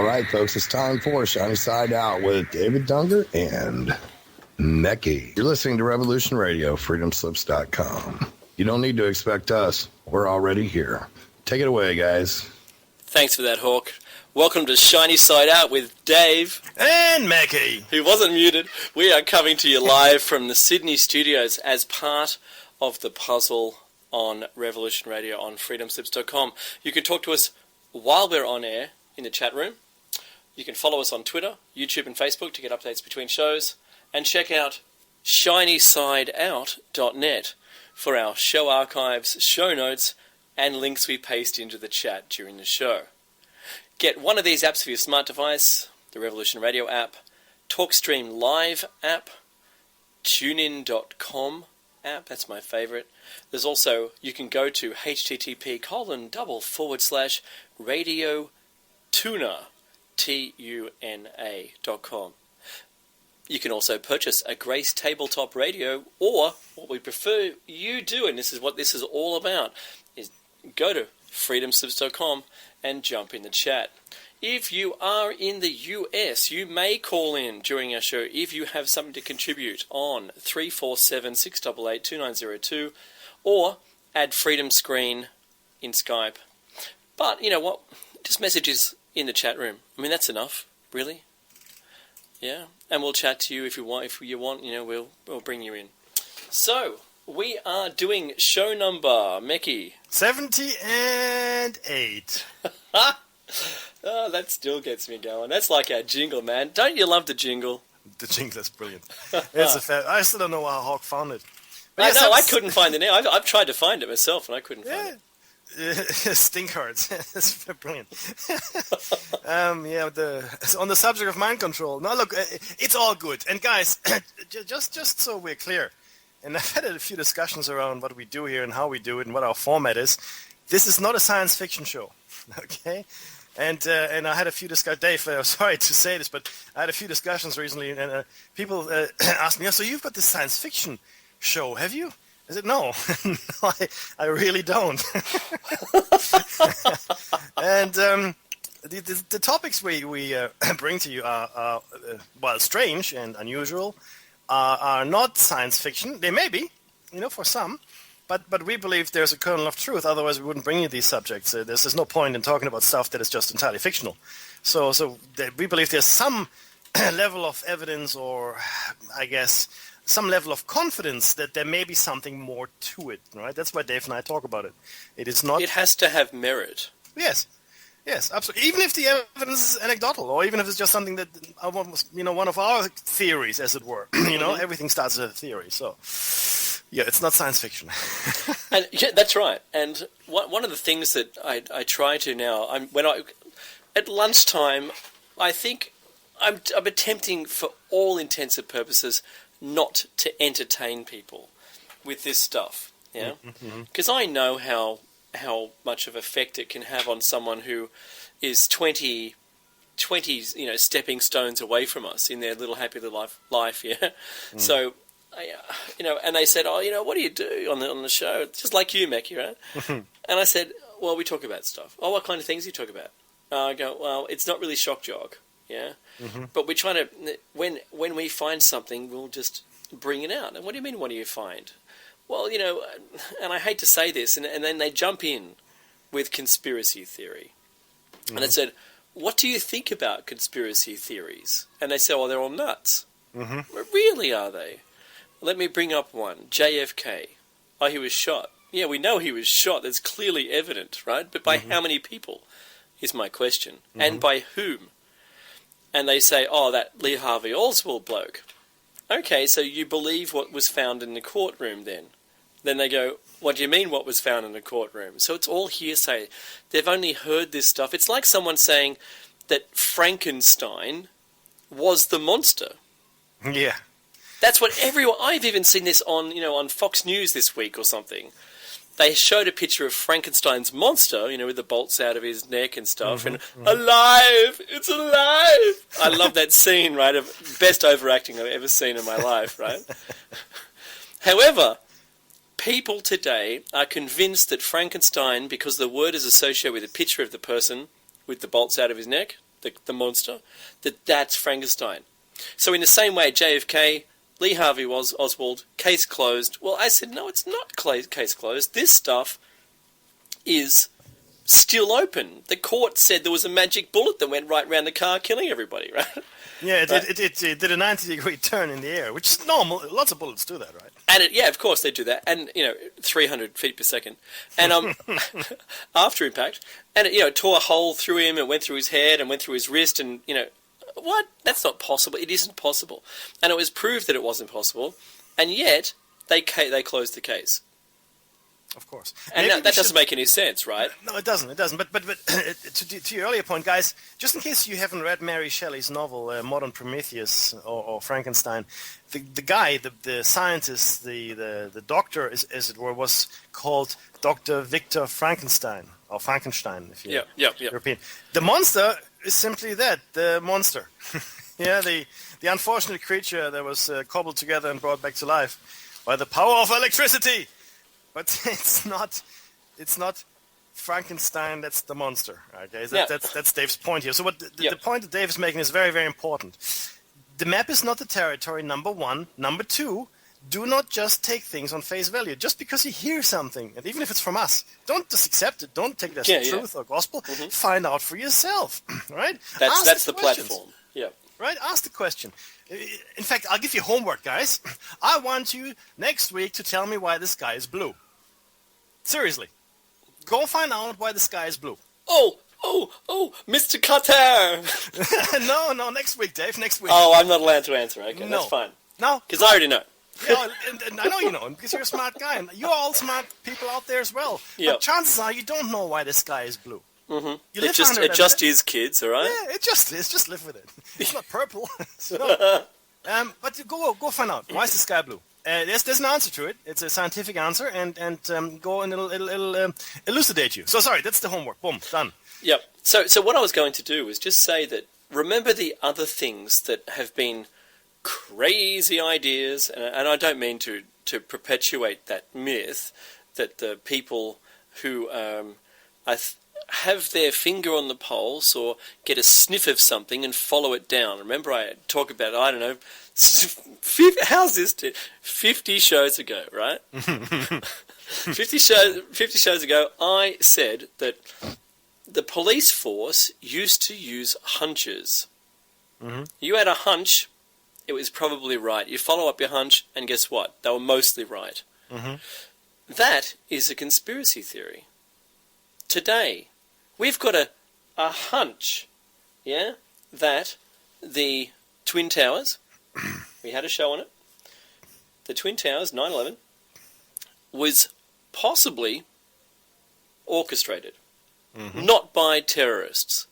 All right, folks, it's time for Shiny Side Out with David Dunger and Mecky. You're listening to Revolution Radio, freedomslips.com. You don't need to expect us. We're already here. Take it away, guys. Thanks for that, Hawk. Welcome to Shiny Side Out with Dave. And Mecky. Who wasn't muted. We are coming to you live from the Sydney studios as part of the puzzle on Revolution Radio on freedomslips.com. You can talk to us while we're on air in the chat room. You can follow us on Twitter, YouTube and Facebook to get updates between shows. And check out shinysideout.net for our show archives, show notes, and links we paste into the chat during the show. Get one of these apps for your smart device, the Revolution Radio app, TalkStream Live app, TuneIn.com app, that's my favourite. There's also, you can go to http://radiotuna.com. You can also purchase a Grace tabletop radio, or what we prefer you do, and this is what this is all about, is go to freedomslips.com and jump in the chat. If you are in the US, you may call in during our show if you have something to contribute on 347-688-2902 or add Freedom Screen in Skype. But you know what? Just messages in the chat room. I mean, that's enough, really. Yeah, and we'll chat to you if you want. If you want, you know, we'll bring you in. So we are doing show number, Mecky, 78. Oh, that still gets me going. That's like our jingle, man. Don't you love the jingle? The jingle is brilliant. It's a fair. I still don't know how Hawk found it. But yes, I couldn't find the name. I've tried to find it myself, and I couldn't find it. Stink cards. It's brilliant. On the subject of mind control. Now, look, it's all good. And guys, just so we're clear, and I've had a few discussions around what we do here and how we do it and what our format is. This is not a science fiction show, okay? And I had a few discussions. Dave, sorry to say this, but I had a few discussions recently, and people asked me, "So you've got this science fiction show, have you?" I said, "No, no, I really don't." And the topics we bring to you are while strange and unusual, are not science fiction. They may be, for some. But we believe there's a kernel of truth. Otherwise, we wouldn't bring you these subjects. There's no point in talking about stuff that is just entirely fictional. So we believe there's some level of evidence, or I guess some level of confidence that there may be something more to it. Right? That's why Dave and I talk about it. It is not. It has to have merit. Yes, absolutely. Even if the evidence is anecdotal, or even if it's just something that one of our theories, as it were. Everything starts as a theory. So. Yeah, it's not science fiction. And yeah, that's right. And one of the things that I try to now, at lunchtime, I think I'm attempting, for all intents and purposes, not to entertain people with this stuff. Yeah, because I know how much of effect it can have on someone who is 20 stepping stones away from us in their little happy little life. Yeah, so. And they said, what do you do on the show? Just like you, Mecky, right? And I said, well, we talk about stuff. Oh, what kind of things do you talk about? I go, well, it's not really shock jock, yeah? But we try to, when we find something, we'll just bring it out. And what do you mean, what do you find? Well, and I hate to say this, and then they jump in with conspiracy theory. And I said, what do you think about conspiracy theories? And they said, well, they're all nuts. Well, really, are they? Let me bring up one. JFK. Oh, he was shot. Yeah, we know he was shot. That's clearly evident, right? But by how many people is my question. And by whom? And they say, oh, that Lee Harvey Oswald bloke. Okay, so you believe what was found in the courtroom then? Then they go, what do you mean what was found in the courtroom? So it's all hearsay. They've only heard this stuff. It's like someone saying that Frankenstein was the monster. Yeah. That's what everyone... I've even seen this on Fox News this week or something. They showed a picture of Frankenstein's monster, with the bolts out of his neck and stuff, and alive! It's alive! I love that scene, right? Of best overacting I've ever seen in my life, right? However, people today are convinced that Frankenstein, because the word is associated with a picture of the person with the bolts out of his neck, the monster, that's Frankenstein. So in the same way, JFK, Lee Harvey Oswald, case closed. Well, I said, no, it's not case closed. This stuff is still open. The court said there was a magic bullet that went right round the car, killing everybody, right? Yeah, it did a 90-degree turn in the air, which is normal. Lots of bullets do that, right? And yeah, of course they do that. And 300 feet per second. And after impact, and it tore a hole through him and went through his head and went through his wrist. And what? That's not possible. It isn't possible. And it was proved that it wasn't possible. And yet they closed the case. Of course. And that doesn't make any sense, right? No, it doesn't. It doesn't. But to your earlier point, guys, just in case you haven't read Mary Shelley's novel, Modern Prometheus or Frankenstein, the guy, the scientist, the doctor, as it were, was called Dr. Victor Frankenstein, or Frankenstein, if you're European. The monster is simply that, the monster. Yeah, the unfortunate creature that was cobbled together and brought back to life by the power of electricity. But it's not Frankenstein. That's the monster. Okay, that's Dave's point here. So the point that Dave is making is very, very important. The map is not the territory. Number one. Number two. Do not just take things on face value. Just because you hear something, and even if it's from us, don't just accept it. Don't take it as truth or gospel. Mm-hmm. Find out for yourself. Right? That's the platform. Yeah. Right? Ask the question. In fact, I'll give you homework, guys. I want you next week to tell me why the sky is blue. Seriously. Go find out why the sky is blue. Oh, Mr. Cutter! No, next week, Dave, next week. Oh, I'm not allowed to answer. Okay, that's fine. No. Because I already know. Yeah, and I know you know, because you're a smart guy. And you're all smart people out there as well. But chances are you don't know why the sky is blue. Mm-hmm. It just is, kids, all right? Yeah, it just is. Just live with it. It's not purple. But go find out. Why is the sky blue? There's an answer to it. It's a scientific answer, and go and it'll elucidate you. So sorry, that's the homework. Boom, done. Yep. So what I was going to do was just say that remember the other things that have been crazy ideas, and I don't mean to perpetuate that myth that the people who have their finger on the pulse or get a sniff of something and follow it down. Remember I talk about, I don't know, 50 shows ago, right? 50 shows ago, I said that the police force used to use hunches. Mm-hmm. You had a hunch, it was probably right. You follow up your hunch, and guess what? They were mostly right. Mm-hmm. That is a conspiracy theory. Today, we've got a hunch, that the Twin Towers, we had a show on it, the Twin Towers, 9/11, was possibly orchestrated, not by terrorists,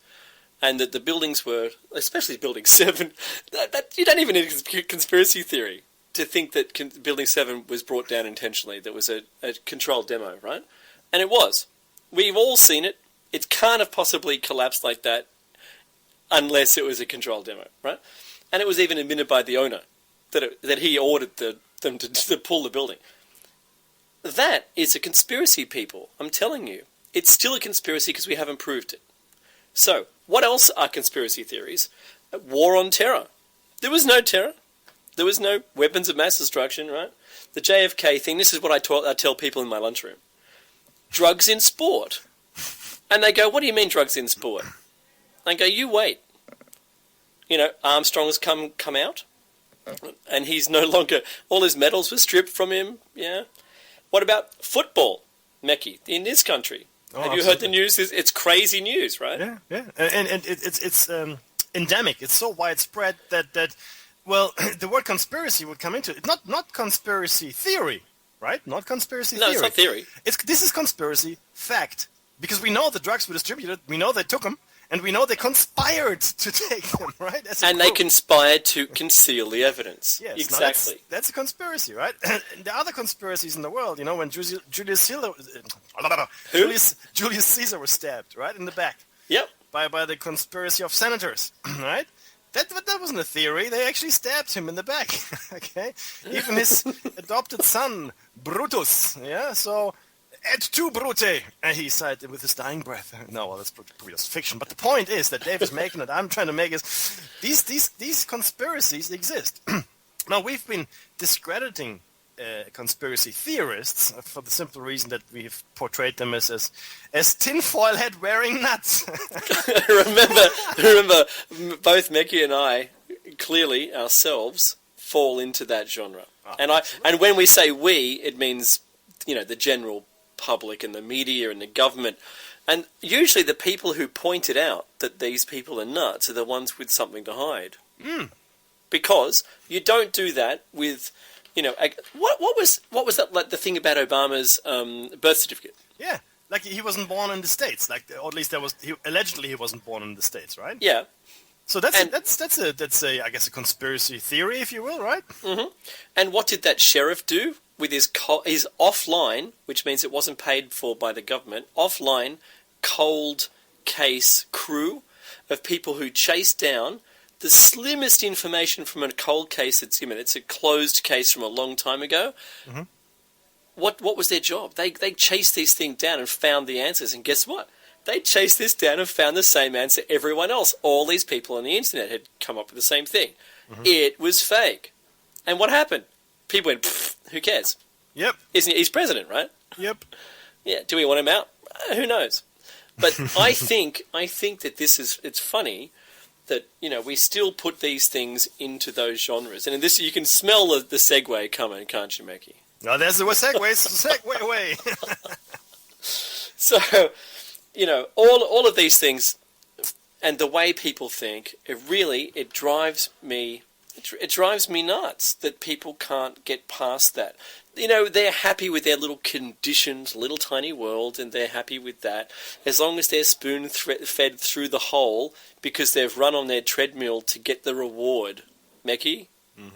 and that the buildings were, especially Building 7, that you don't even need a conspiracy theory to think that Building 7 was brought down intentionally. That was a controlled demo, right? And it was. We've all seen it. It can't have possibly collapsed like that unless it was a controlled demo, right? And it was even admitted by the owner that he ordered them to pull the building. That is a conspiracy, people. I'm telling you. It's still a conspiracy because we haven't proved it. So, what else are conspiracy theories? War on terror. There was no terror. There was no weapons of mass destruction, right? The JFK thing, this is what I tell people in my lunchroom. Drugs in sport. And they go, what do you mean drugs in sport? I go, you wait. Armstrong's come out, and he's no longer, all his medals were stripped from him, yeah. What about football, Mecky, in this country? Have you heard the news? It's crazy news, right? Yeah. And it's endemic. It's so widespread that the word conspiracy would come into it. Not conspiracy theory, right? Not conspiracy theory. No, it's not theory. This is conspiracy fact. Because we know the drugs were distributed, we know they took them, and we know they conspired to take them, right? And they conspired to conceal the evidence. Yes, exactly. That's a conspiracy, right? And the other conspiracies in the world, when Julius Caesar was stabbed, right, in the back. Yep. By the conspiracy of senators, right? That wasn't a theory. They actually stabbed him in the back, okay? Even his adopted son, Brutus, yeah? So Et tu, Brute! And he sighed with his dying breath. No, well, that's probably just fiction. But the point is that Dave is making it. I'm trying to make is these conspiracies exist. Now, we've been discrediting conspiracy theorists for the simple reason that we've portrayed them as tinfoil head wearing nuts. remember, both Mecky and I clearly ourselves fall into that genre. And when we say we, it means the general public and the media and the government. And usually the people who pointed out that these people are nuts are the ones with something to hide. Because you don't do that with, what was that, like the thing about Obama's birth certificate? Yeah, like he wasn't born in the States, or at least allegedly he wasn't born in the States, right? Yeah. So that's a I guess a conspiracy theory, if you will, right? Mm-hmm. And what did that sheriff do with his offline, which means it wasn't paid for by the government, offline cold case crew of people who chased down the slimmest information from a cold case. It's a closed case from a long time ago. Mm-hmm. What was their job? They chased these things down and found the answers. And guess what? They chased this down and found the same answer everyone else. All these people on the internet had come up with the same thing. Mm-hmm. It was fake. And what happened? People went, who cares? Yep. He's president, right? Yep. Yeah. Do we want him out? Who knows? But I think that it's funny that, we still put these things into those genres. And in this, you can smell the segue coming, can't you, Mickey? No, there's the segue away. So, all of these things and the way people think, it drives me nuts that people can't get past that. They're happy with their little conditioned, little tiny world, and they're happy with that as long as they're spoon-fed through the hole because they've run on their treadmill to get the reward. Mecky,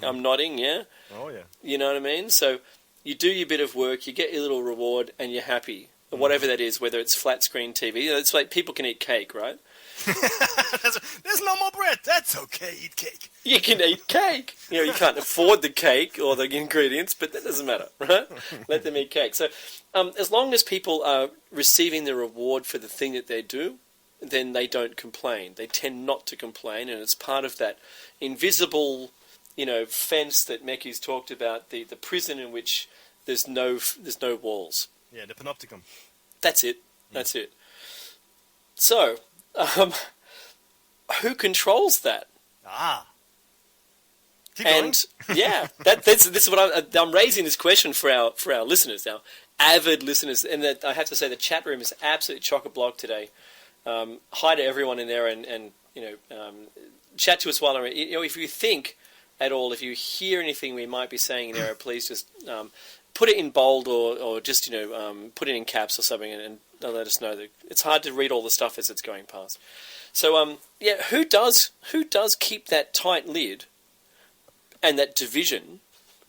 I'm nodding, yeah? Oh, yeah. You know what I mean? So you do your bit of work, you get your little reward, and you're happy. Whatever that is, whether it's flat screen TV. It's like people can eat cake, right? There's no more bread. That's okay. Eat cake. You can eat cake. You can't afford the cake or the ingredients, but that doesn't matter, right? Let them eat cake. So as long as people are receiving the reward for the thing that they do, then they don't complain. They tend not to complain, and it's part of that invisible, fence that Mecky's talked about, the prison in which there's no walls. Yeah, the panopticon. That's it. So, who controls that? Keep going. Yeah, this is what I'm raising this question for our listeners, our avid listeners, and that I have to say the chat room is absolutely chock-a-block today. Hi to everyone in there, and chat to us while I'm. If you think at all, if you hear anything we might be saying in error, please just put it in bold or just put it in caps or something, and let us know. That it's hard to read all the stuff as it's going past. So who does keep that tight lid and that division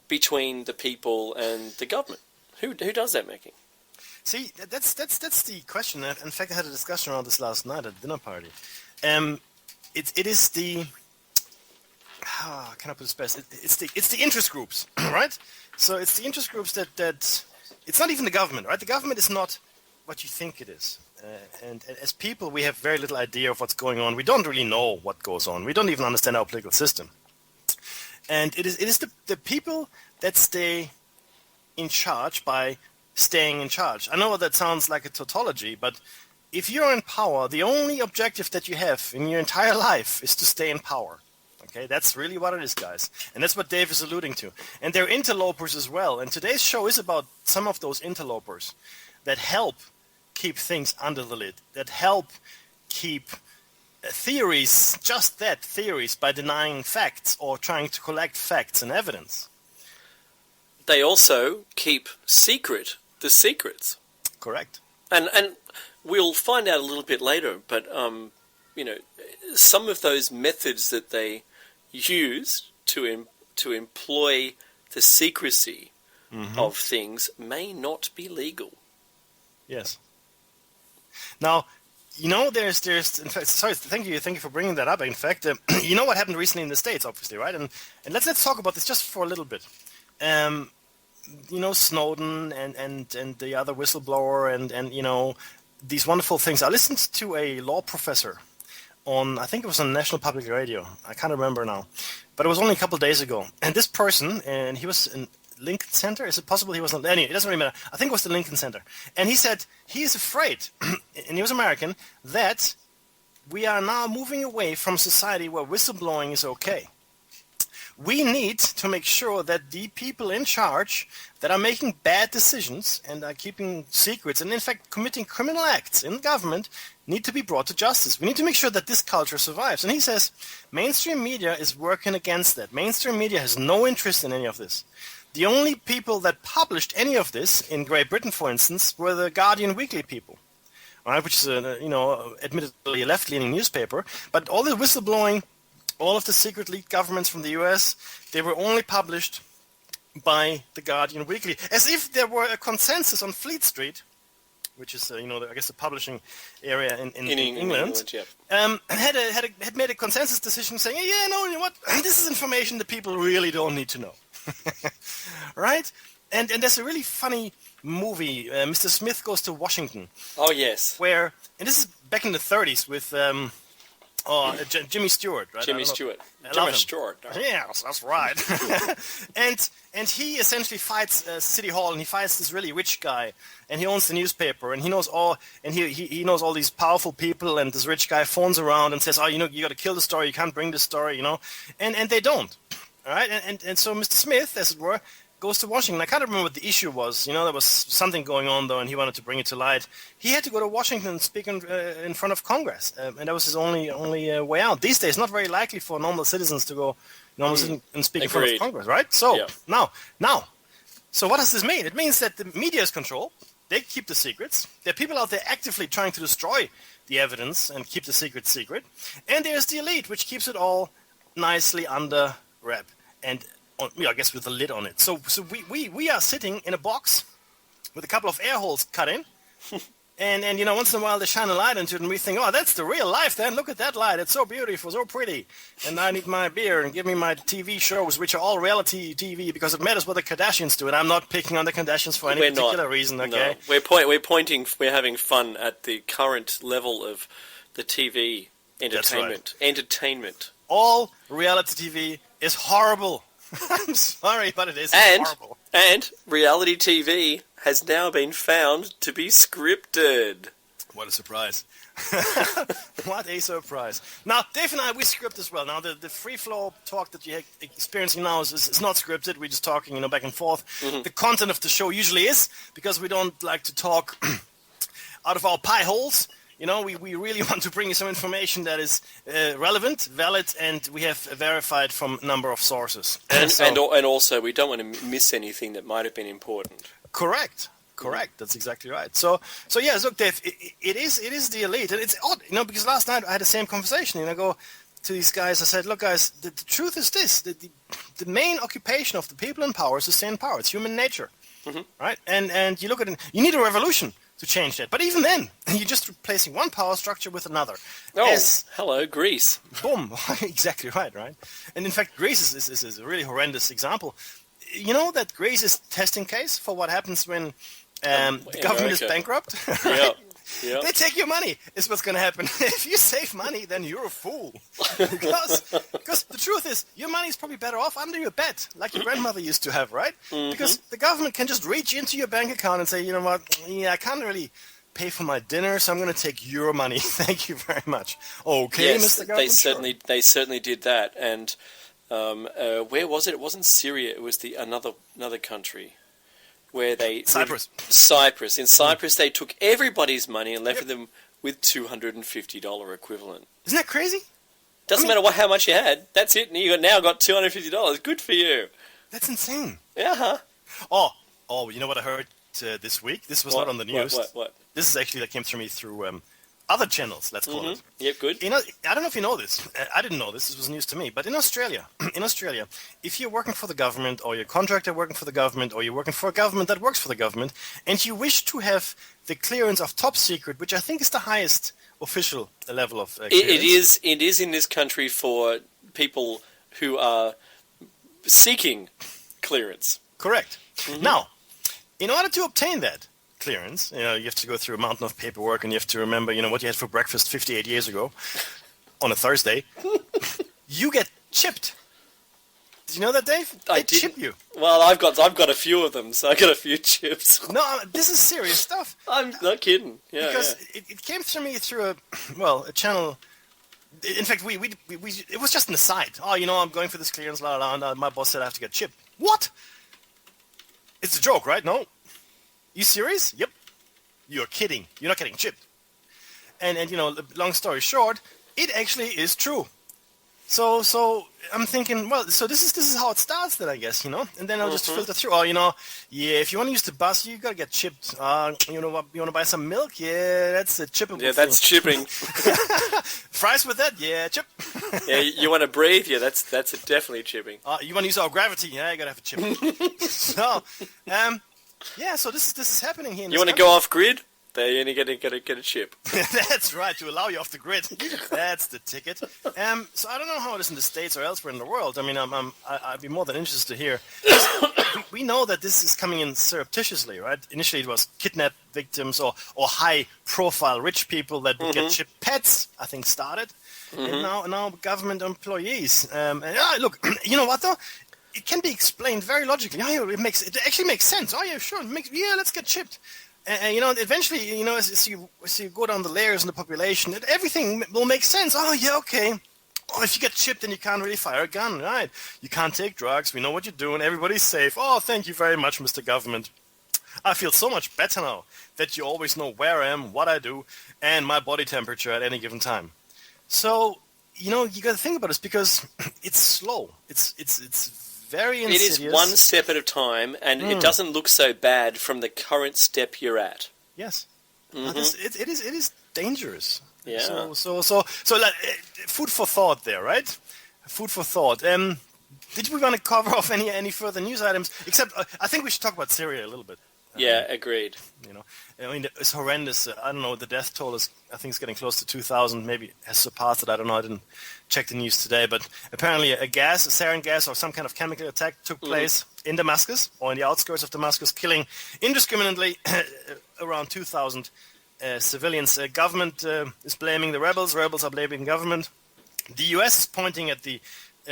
between the people and the government? Who does that, Mickey? See, that's the question. In fact, I had a discussion around this last night at a dinner party. It is the how can I put this best? It's the interest groups, right? So it's the interest groups that it's not even the government, right? The government is not what you think it is. And as people, we have very little idea of what's going on. We don't really know what goes on. We don't even understand our political system. And it is the people that stay in charge by staying in charge. I know that sounds like a tautology, but if you're in power, the only objective that you have in your entire life is to stay in power. Okay, that's really what it is, guys. And that's what Dave is alluding to. And they're interlopers as well. And today's show is about some of those interlopers that help keep things under the lid, that help keep theories, just that, theories, by denying facts or trying to collect facts and evidence. They also keep secret the secrets. Correct. And we'll find out a little bit later, but some of those methods that they use to employ the secrecy of things may not be legal. Yes. Now, there's in fact, sorry, thank you for bringing that up. In fact, you know what happened recently in the States, obviously, right? And let's talk about this just for a little bit. Snowden and the other whistleblower and these wonderful things. I listened to a law professor on, I think it was on National Public Radio. I can't remember now, but it was only a couple of days ago. And this person, and he was in Lincoln Center. Is it possible he was not? Anyway, it doesn't really matter. I think it was the Lincoln Center. And he said he is afraid, and he was American, that we are now moving away from a society where whistleblowing is okay. We need to make sure that the people in charge that are making bad decisions and are keeping secrets and in fact committing criminal acts in government need to be brought to justice. We need to make sure that this culture survives. And he says mainstream media is working against that. Mainstream media has no interest in any of this. The only people that published any of this in Great Britain, for instance, were the Guardian Weekly people, right, which is admittedly a left-leaning newspaper, but all the whistleblowing, all of the secret leaked governments from the US, they were only published by the Guardian Weekly, as if there were a consensus on Fleet Street, which is I guess the publishing area in England, had made a consensus decision saying, you know what, this is information that people really don't need to know, right? And there's a really funny movie, Mr. Smith Goes to Washington. Oh yes, and this is back in the 30s with. Jimmy Stewart, right? Jimmy Stewart. Yes, that's right. and he essentially fights City Hall, and he fights this really rich guy, and he owns the newspaper, and he knows he knows all these powerful people, and this rich guy phones around and says, you got to kill the story, you can't bring the story, and they don't, all right? And so Mr. Smith, as it were, goes to Washington. I can't remember what the issue was. There was something going on, though, and he wanted to bring it to light. He had to go to Washington and speak in front of Congress, and that was his only way out. These days, not very likely for normal citizens to go and speak in front of Congress, right? So, now, so what does this mean? It means that the media is controlled. They keep the secrets. There are people out there actively trying to destroy the evidence and keep the secret secret. And there's the elite, which keeps it all nicely under wrap. And I guess with a lid on it. So we are sitting in a box with a couple of air holes cut in, and once in a while they shine a light into it, and we think, oh, that's the real life. Then look at that light; it's so beautiful, so pretty. And I need my beer and give me my TV shows, which are all reality TV, because it matters what the Kardashians do. And I'm not picking on the Kardashians for any particular reason. Okay, no. We're having fun at the current level of the TV entertainment. Right. Entertainment. All reality TV is horrible. I'm sorry, but it is horrible. And reality TV has now been found to be scripted. What a surprise. What a surprise. Now, Dave and I, we script as well. Now, the free flow talk that you're experiencing now is not scripted. We're just talking, back and forth. Mm-hmm. The content of the show usually is, because we don't like to talk out of our pie holes. We really want to bring you some information that is relevant, valid, and we have verified from a number of sources. And also, we don't want to miss anything that might have been important. Correct. That's exactly right. So yes, look, Dave, it is the elite, and it's odd, because last night I had the same conversation. I go to these guys, I said, look, guys, the truth is this: the main occupation of the people in power is to stay in power. It's human nature, right? And you look at it, you need a revolution to change that. But even then, you're just replacing one power structure with another. Oh, hello, Greece. Boom. Exactly right? And in fact, Greece is a really horrendous example. You know that Greece is testing case for what happens when the government is bankrupt? Right? Yeah. They take your money, is what's going to happen. If you save money, then you're a fool. Because the truth is, your money is probably better off under your bed, like your grandmother used to have, right? Mm-hmm. Because the government can just reach into your bank account and say, you know what, I can't really pay for my dinner, so I'm going to take your money. Thank you very much. Okay, yes, Mr. Government? They certainly did that. And where was it? It wasn't Syria. It was another country. Where Cyprus. In Cyprus, they took everybody's money and left them with $250 equivalent. Isn't that crazy? Doesn't matter how much you had. That's it. And you now got $250. Good for you. That's insane. Yeah. Oh, you know what I heard this week? This was not on the news. What? This is actually that came through me through other channels, let's call it. Yep, good. I don't know if you know this. I didn't know this. This was news to me. But in Australia, if you're working for the government, or you're a contractor working for the government, or you're working for a government that works for the government, and you wish to have the clearance of top secret, which I think is the highest official level of clearance. It is in this country for people who are seeking clearance. Correct. Now, in order to obtain that clearance, you have to go through a mountain of paperwork, and you have to remember, what you had for breakfast 58 years ago on a Thursday. You get chipped. Did you know that, Dave? They chip you. Well, I've got a few of them, so I got a few chips. No, this is serious stuff. I'm not kidding. Yeah, because it came through me through a channel. In fact, we it was just an aside. Oh, I'm going for this clearance, and my boss said I have to get chipped. What? It's a joke, right? No. You serious? Yep. You're kidding. You're not getting chipped. And long story short, it actually is true. So I'm thinking, well, so this is how it starts then, I guess, And then I'll just filter through. Oh, if you want to use the bus, you gotta get chipped. You want to buy some milk? Yeah, that's a chippable thing. That's chipping. Fries with that? Yeah, chip. Yeah, you want to breathe? Yeah, that's definitely chipping. You want to use our gravity? Yeah, you gotta have a chip. So, so this is happening here. You want to go off grid? There, you get a chip. That's right, to allow you off the grid. That's the ticket. So I don't know how it is in the States or elsewhere in the world. I mean, I'd be more than interested to hear. We know that this is coming in surreptitiously, right? Initially, it was kidnapped victims or high-profile rich people that would get chipped. Pets, I think, started, and now government employees. Look, you know what though? It can be explained very logically. It actually makes sense. Oh yeah, sure. Let's get chipped. And eventually, as you go down the layers in the population, everything will make sense. Oh, yeah, okay. Oh, if you get chipped, then you can't really fire a gun, right? You can't take drugs. We know what you're doing. Everybody's safe. Oh, thank you very much, Mr. Government. I feel so much better now that you always know where I am, what I do, and my body temperature at any given time. So, you got to think about this because it's slow. It's very insidious. It is one step at a time, and it doesn't look so bad from the current step you're at. Yes, it is dangerous. Yeah. So like, food for thought there, right? Food for thought. Did we want to cover off any further news items? Except I think we should talk about Syria a little bit. Yeah, agreed. I mean, it's horrendous. I don't know, the death toll is, I think it's getting close to 2,000, maybe has surpassed it. I don't know, I didn't check the news today. But apparently a sarin gas or some kind of chemical attack took place in Damascus or in the outskirts of Damascus, killing indiscriminately around 2,000 civilians. Government is blaming the rebels. Rebels are blaming government. The US is pointing at the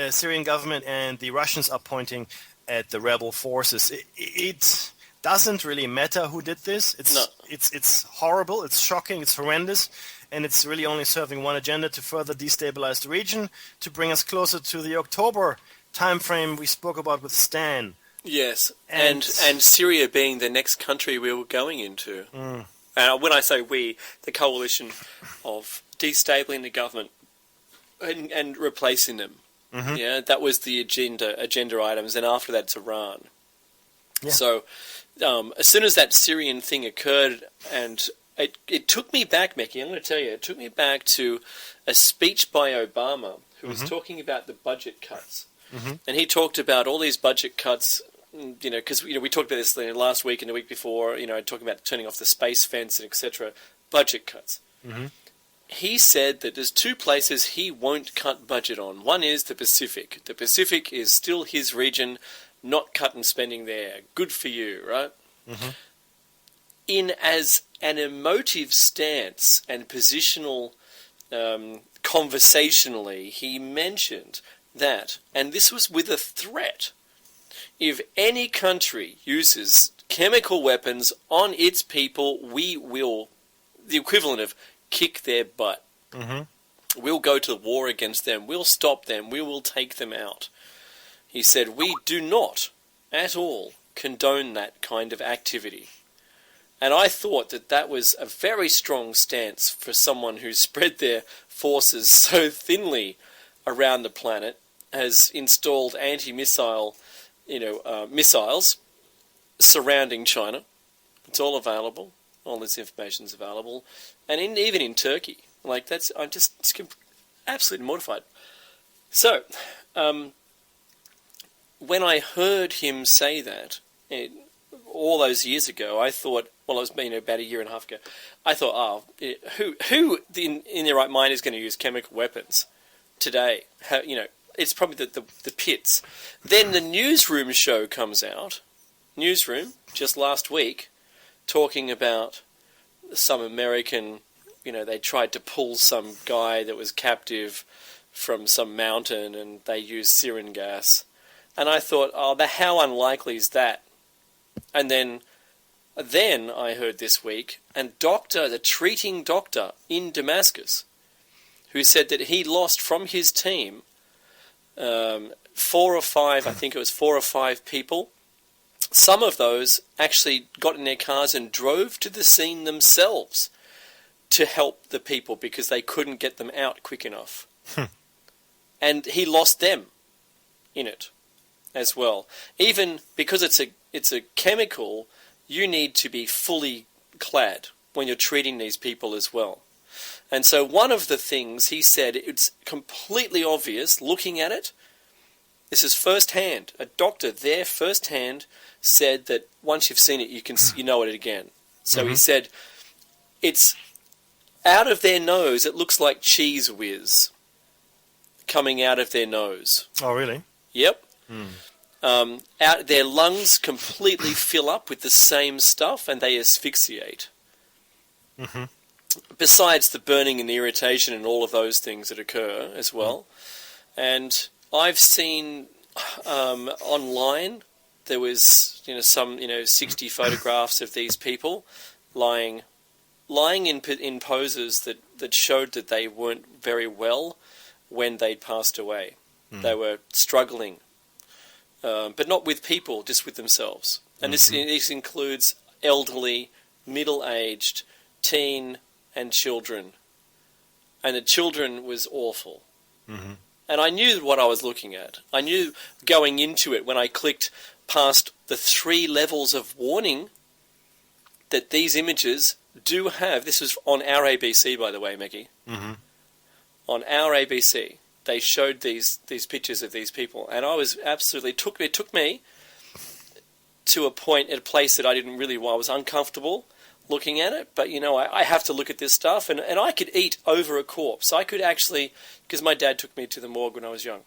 Syrian government, and the Russians are pointing at the rebel forces. It doesn't really matter who did this. It's horrible, it's shocking, it's horrendous, and it's really only serving one agenda: to further destabilize the region, to bring us closer to the October timeframe we spoke about with Stan. Yes, and Syria being the next country we were going into. When I say we, the coalition of destabilizing the government and replacing them. Yeah, that was the agenda items, and after that it's Iran. Yeah. So as soon as that Syrian thing occurred, and it took me back, Mickey, I'm going to tell you, it took me back to a speech by Obama, who was talking about the budget cuts. And he talked about all these budget cuts, because we talked about this last week and the week before, talking about turning off the space fence and etc. Budget cuts. He said that there's two places he won't cut budget on. One is the Pacific. The Pacific is still his region. Not cutting spending there. Good for you, right? In as an emotive stance and positional, conversationally, he mentioned that, and this was with a threat, if any country uses chemical weapons on its people, we will, the equivalent of kick their butt. We'll go to war against them. We'll stop them. We will take them out. He said, we do not at all condone that kind of activity. And I thought that was a very strong stance for someone who spread their forces so thinly around the planet, has installed anti-missile, missiles surrounding China. It's all available. All this information's available. And even in Turkey. I'm just absolutely mortified. So, when I heard him say that all those years ago, I thought, well, it was about a year and a half ago. I thought, who in their right mind is going to use chemical weapons today? It's probably the pits. Then the newsroom show comes out, newsroom just last week talking about some American, they tried to pull some guy that was captive from some mountain and they used sarin gas. And I thought, how unlikely is that? And then I heard this week, and the treating doctor in Damascus, who said that he lost from his team 4 or 5, I think it was 4 or 5 people. Some of those actually got in their cars and drove to the scene themselves to help the people because they couldn't get them out quick enough. And he lost them in it as well. Even because it's a chemical, you need to be fully clad when you're treating these people as well. And so one of the things he said, it's completely obvious looking at it. This is firsthand. A doctor there firsthand said that once you've seen it, you know it again. So he said, it's out of their nose, it looks like cheese whiz coming out of their nose. Oh, really? Yep. Out their lungs completely fill up with the same stuff and they asphyxiate. Besides the burning and the irritation and all of those things that occur as well. And I've seen online there was some 60 photographs of these people lying in poses that showed that they weren't very well when they'd passed away. They were struggling. But not with people, just with themselves. And this includes elderly, middle-aged, teen, and children. And the children was awful. And I knew what I was looking at. I knew going into it when I clicked past the 3 levels of warning that these images do have. This was on our ABC, by the way, Mickey. On our ABC. They showed these pictures of these people, and I was absolutely it took me to a place that I was uncomfortable looking at it, but I have to look at this stuff, and I could eat over a corpse. I could actually, because my dad took me to the morgue when I was young,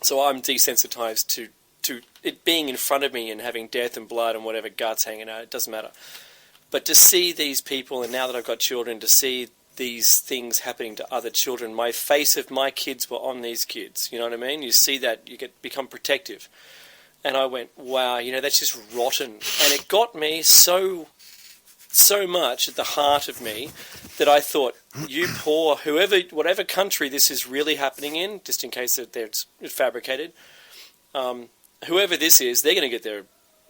so I'm desensitized to it being in front of me and having death and blood and whatever guts hanging out. It doesn't matter. But to see these people, and now that I've got children, to see these things happening to other children. My face of my kids were on these kids. You know what I mean? You see that, you become protective. And I went, wow, that's just rotten. And it got me so much at the heart of me that I thought, you poor, whatever country this is really happening in, just in case it's fabricated, whoever this is, they're going to get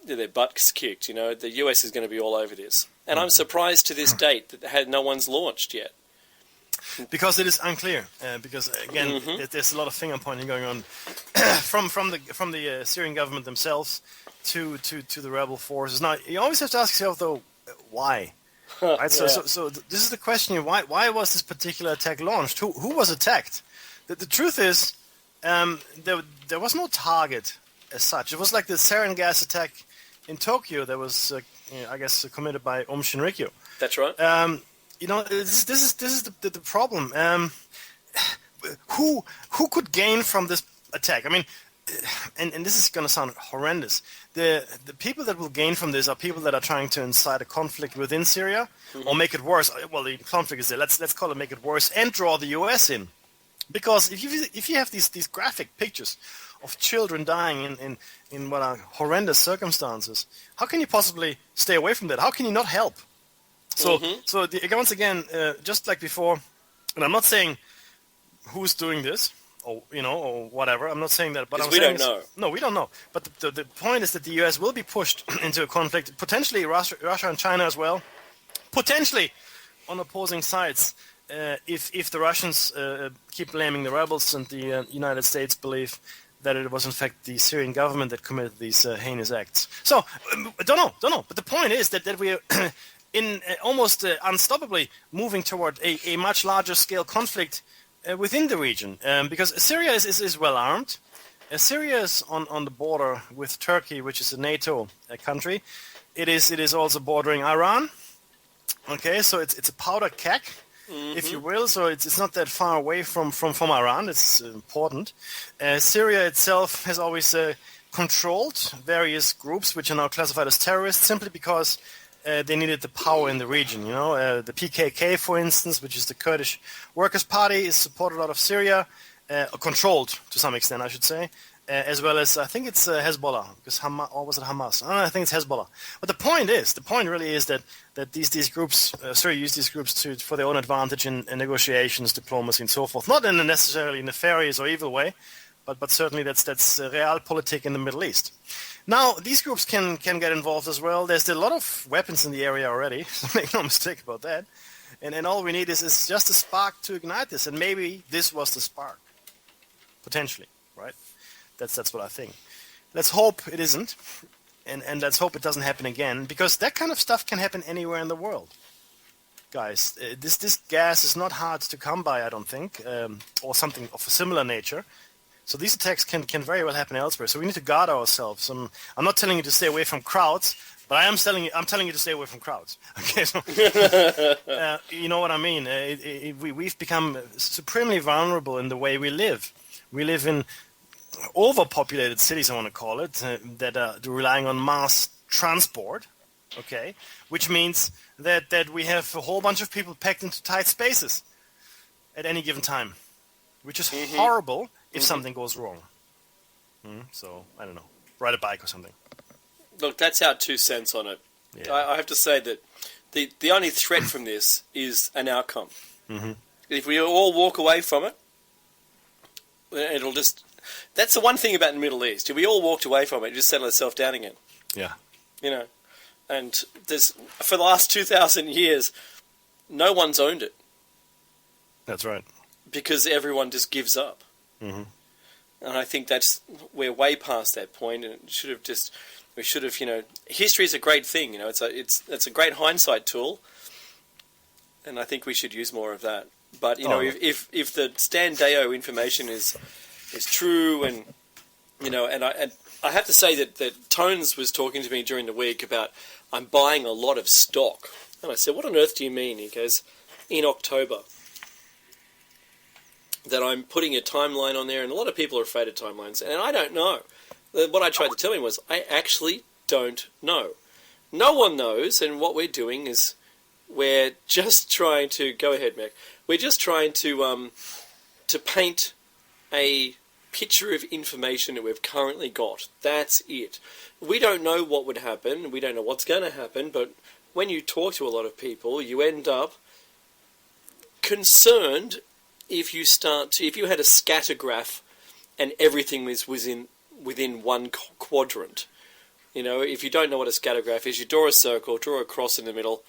their butts kicked. The US is going to be all over this. And I'm surprised to this date that no one's launched yet. Because it is unclear. Because again, there's a lot of finger pointing going on from the Syrian government themselves to the rebel forces. Now you always have to ask yourself though, why? Right. So this is the question here. Why was this particular attack launched? Who was attacked? The truth is, there was no target as such. It was like the sarin gas attack in Tokyo that was, I guess, committed by Shinrikyo. That's right. This is the problem. Who could gain from this attack? I mean, and this is going to sound horrendous. The people that will gain from this are people that are trying to incite a conflict within Syria or make it worse. Well, the conflict is there. Let's call it make it worse and draw the US in, because if you have these graphic pictures of children dying in what are horrendous circumstances, how can you possibly stay away from that? How can you not help? So once again, just like before, and I'm not saying who's doing this or whatever. I'm not saying that, but we don't know. No, we don't know. But the point is that the US will be pushed into a conflict, potentially Russia and China as well, potentially on opposing sides. If the Russians keep blaming the rebels and the United States believe that it was in fact the Syrian government that committed these heinous acts. So, don't know. But the point is that we are in almost unstoppably moving toward a much larger scale conflict within the region, because Syria is well armed. Syria is on the border with Turkey, which is a NATO country. It is also bordering Iran. Okay, so it's a powder keg, if you will. So it's not that far away from Iran. It's important. Syria itself has always controlled various groups which are now classified as terrorists simply because they needed the power in the region. The PKK, for instance, which is the Kurdish Workers' Party, is supported out of Syria, controlled to some extent, I should say, as well as I think it's Hezbollah, because or was it Hamas? I think it's Hezbollah. But the point really is that these groups, use these groups for their own advantage in negotiations, diplomacy, and so forth. Not in a necessarily nefarious or evil way, but certainly that's realpolitik in the Middle East. Now, these groups can get involved as well. There's a lot of weapons in the area already, so make no mistake about that. And all we need is just a spark to ignite this, and maybe this was the spark, potentially, right? That's what I think. Let's hope it isn't, and let's hope it doesn't happen again, because that kind of stuff can happen anywhere in the world. Guys, this gas is not hard to come by, I don't think, or something of a similar nature. So these attacks can very well happen elsewhere. So we need to guard ourselves. I'm not telling you to stay away from crowds, but I'm telling you to stay away from crowds. Okay, so you know what I mean. We've become supremely vulnerable in the way we live. We live in overpopulated cities, I want to call it, that are relying on mass transport. Okay, which means that we have a whole bunch of people packed into tight spaces at any given time, which is horrible. If something goes wrong. So, I don't know. Ride a bike or something. Look, that's our 2 cents on it. Yeah. I have to say that the only threat from this is an outcome. If we all walk away from it, it'll just... That's the one thing about the Middle East. If we all walked away from it, it just settle itself down again. Yeah. And for the last 2,000 years, no one's owned it. That's right. Because everyone just gives up. And I think we're way past that point, and we should have, history is a great thing, it's a great hindsight tool, and I think we should use more of that. But if the Stan Deo information is true, and and I have to say that Tones was talking to me during the week about I'm buying a lot of stock, and I said, what on earth do you mean? He goes, in October. That I'm putting a timeline on there, and a lot of people are afraid of timelines, and I don't know. What I tried to tell him was, I actually don't know. No one knows, and what we're doing is we're just trying to... Go ahead, Mac. We're just trying to paint a picture of information that we've currently got. That's it. We don't know what would happen, we don't know what's going to happen, but when you talk to a lot of people, you end up concerned if you had a scatter graph and everything was within one quadrant. If you don't know what a scatter graph is, you draw a circle, draw a cross in the middle,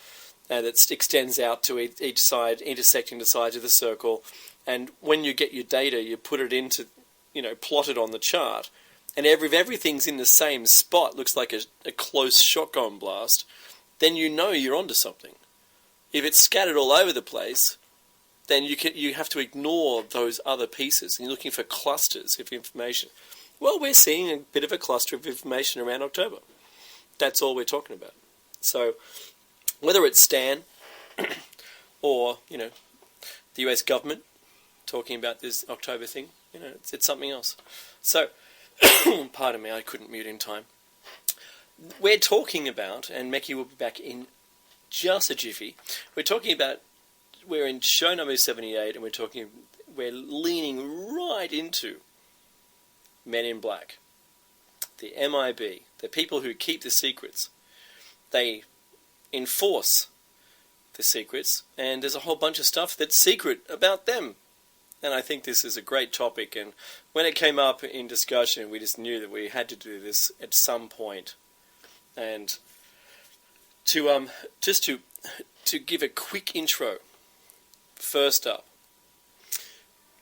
and it extends out to each side, intersecting the sides of the circle. And when you get your data, you put it into, plot it on the chart. And if everything's in the same spot, looks like a close shotgun blast, then you're onto something. If it's scattered all over the place, then you have to ignore those other pieces, and you're looking for clusters of information. Well, we're seeing a bit of a cluster of information around October. That's all we're talking about. So, whether it's Stan or, the US government talking about this October thing, it's something else. So, pardon me, I couldn't mute in time. We're talking about, and Meki will be back in just a jiffy, we're in show number 78, and we're leaning right into Men in Black, the MIB, the people who keep the secrets. They enforce the secrets, and there's a whole bunch of stuff that's secret about them. And I think this is a great topic, and when it came up in discussion, we just knew that we had to do this at some point. And to give a quick intro, first up,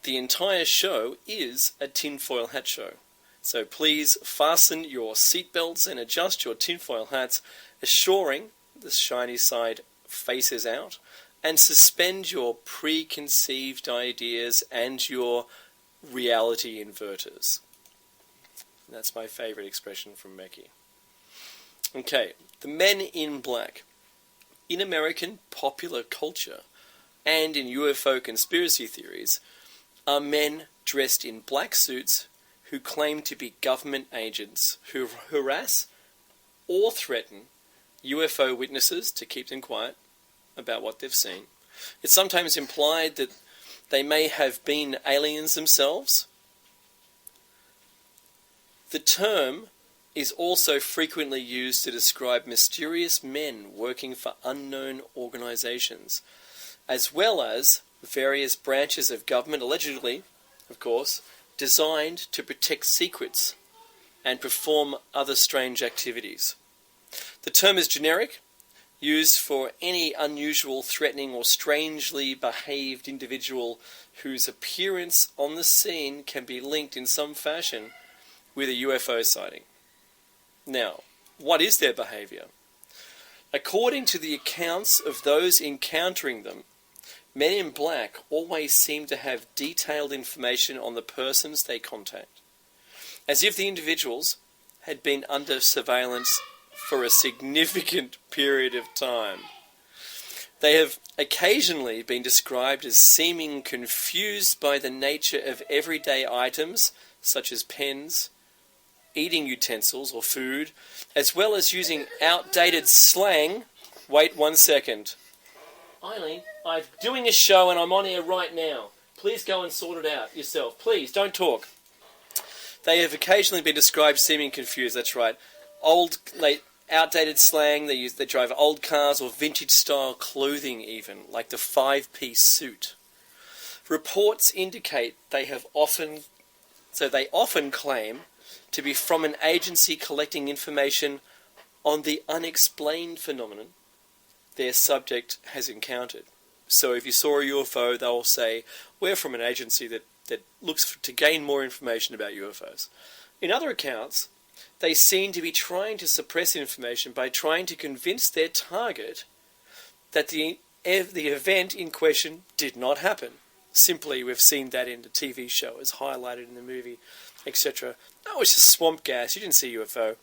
the entire show is a tinfoil hat show. So please fasten your seatbelts and adjust your tinfoil hats, assuring the shiny side faces out, and suspend your preconceived ideas and your reality inverters. That's my favorite expression from Meki. Okay, the Men in Black. In American popular culture and in UFO conspiracy theories are men dressed in black suits who claim to be government agents who harass or threaten UFO witnesses to keep them quiet about what they've seen. It's sometimes implied that they may have been aliens themselves. The term is also frequently used to describe mysterious men working for unknown organizations, as well as various branches of government, allegedly, of course, designed to protect secrets and perform other strange activities. The term is generic, used for any unusual, threatening, or strangely behaved individual whose appearance on the scene can be linked in some fashion with a UFO sighting. Now, what is their behavior? According to the accounts of those encountering them, men in black always seem to have detailed information on the persons they contact, as if the individuals had been under surveillance for a significant period of time. They have occasionally been described as seeming confused by the nature of everyday items, such as pens, eating utensils or food, as well as using outdated slang. Wait 1 second. Eileen, I'm doing a show and I'm on air right now. Please go and sort it out yourself. Please, don't talk. They have occasionally been described seeming confused, that's right. Outdated slang, they drive old cars or vintage-style clothing even, like the 5-piece suit. Reports indicate they often claim to be from an agency collecting information on the unexplained phenomenon their subject has encountered. So if you saw a UFO, they'll say, we're from an agency that looks to gain more information about UFOs. In other accounts, they seem to be trying to suppress information by trying to convince their target that the event in question did not happen. Simply, we've seen that in the TV show, as highlighted in the movie, etc. No, it's just swamp gas. You didn't see UFO.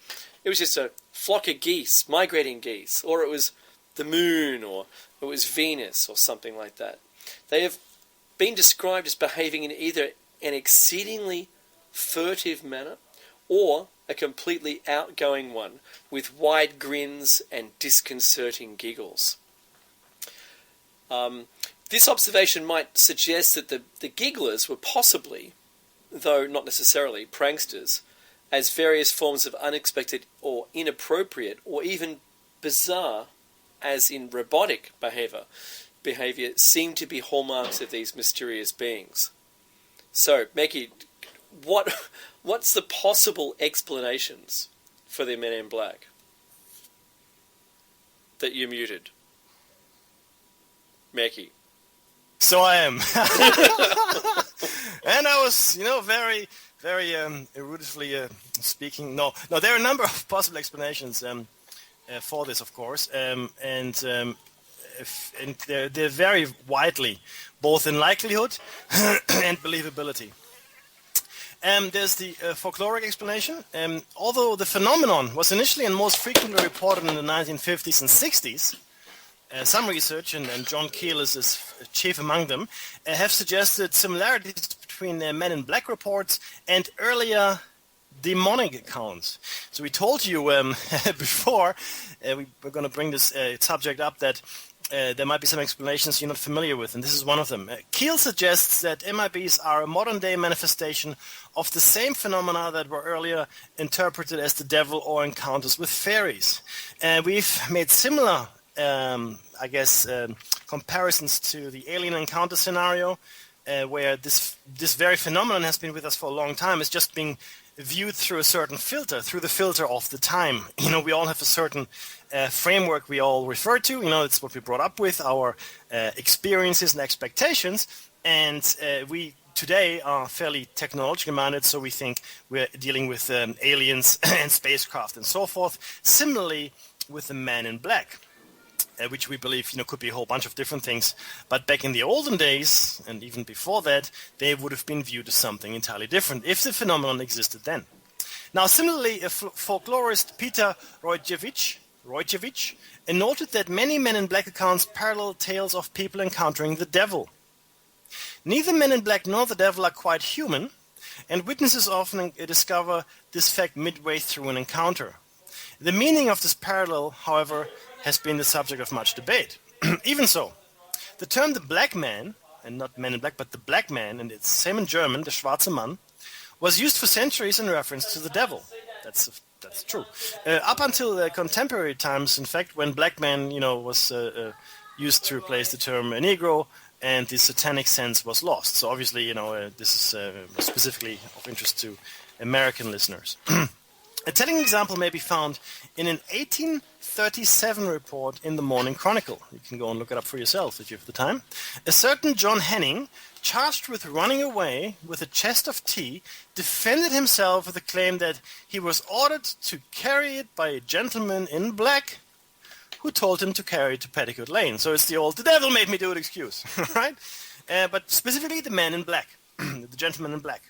It was just a flock of geese, migrating geese, or it was the moon, or it was Venus, or something like that. They have been described as behaving in either an exceedingly furtive manner or a completely outgoing one, with wide grins and disconcerting giggles. This observation might suggest that the gigglers were possibly, though not necessarily, pranksters, as various forms of unexpected or inappropriate or even bizarre, as in robotic behavior seem to be hallmarks of these mysterious beings. So, Meki, what's the possible explanations for the Men in Black that you muted? Meki. So I am. And I was, very, very eruditely speaking. No, there are a number of possible explanations for this, of course, and they vary widely, both in likelihood and believability. There's the folkloric explanation. Although the phenomenon was initially and most frequently reported in the 1950s and 60s, some research, and John Keel is chief among them, have suggested similarities between Men in Black reports and earlier demonic accounts. So we told you before, we're going to bring this subject up, that there might be some explanations you're not familiar with, and this is one of them. Keel suggests that MIBs are a modern-day manifestation of the same phenomena that were earlier interpreted as the devil or encounters with fairies. We've made similar comparisons to the alien encounter scenario, where this very phenomenon has been with us for a long time. It's just being viewed through a certain filter, through the filter of the time. We all have a certain framework we all refer to. It's what we brought up with, our experiences and expectations. And we today are fairly technologically minded, so we think we're dealing with aliens and spacecraft and so forth. Similarly with the Man in Black, which we believe could be a whole bunch of different things. But back in the olden days, and even before that, they would have been viewed as something entirely different if the phenomenon existed then. Now, similarly, folklorist Peter Rojevich noted that many Men in Black accounts parallel tales of people encountering the devil. Neither Men in Black nor the devil are quite human, and witnesses often discover this fact midway through an encounter. The meaning of this parallel, however, has been the subject of much debate. Even so, the term the black man, and not men in black, but the black man, and it's same in German, der schwarze Mann, was used for centuries in reference to the devil. That's true. Up until contemporary times, in fact, when black man, was used to replace the term Negro, and the satanic sense was lost. So obviously, this is specifically of interest to American listeners. A telling example may be found in an 1837 report in the Morning Chronicle. You can go and look it up for yourself if you have the time. A certain John Henning, charged with running away with a chest of tea, defended himself with the claim that he was ordered to carry it by a gentleman in black who told him to carry it to Petticoat Lane. So it's the devil made me do it excuse, right? But specifically the man in black, the gentleman in black.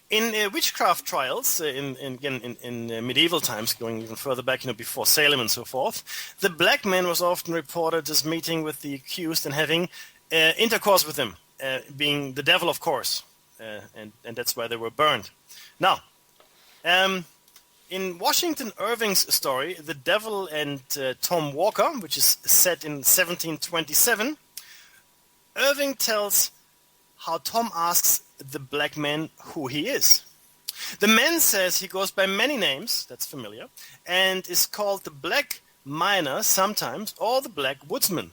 In witchcraft trials, in medieval times, going even further back, before Salem and so forth, the black man was often reported as meeting with the accused and having intercourse with him, being the devil, of course, and that's why they were burned. Now, in Washington Irving's story, The Devil and Tom Walker, which is set in 1727, Irving tells how Tom asks the black man who he is. The man says he goes by many names, that's familiar, and is called the Black Miner sometimes, or the Black Woodsman.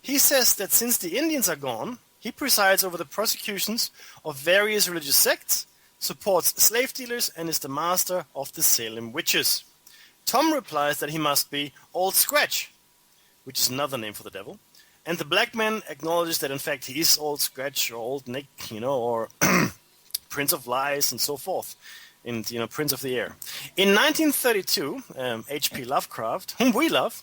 He says that since the Indians are gone, he presides over the prosecutions of various religious sects, supports slave dealers, and is the master of the Salem witches. Tom replies that he must be Old Scratch, which is another name for the devil, and the black man acknowledges that in fact he is Old Scratch or Old Nick, or Prince of Lies and so forth, and Prince of the Air. In 1932, H.P. Lovecraft, whom we love,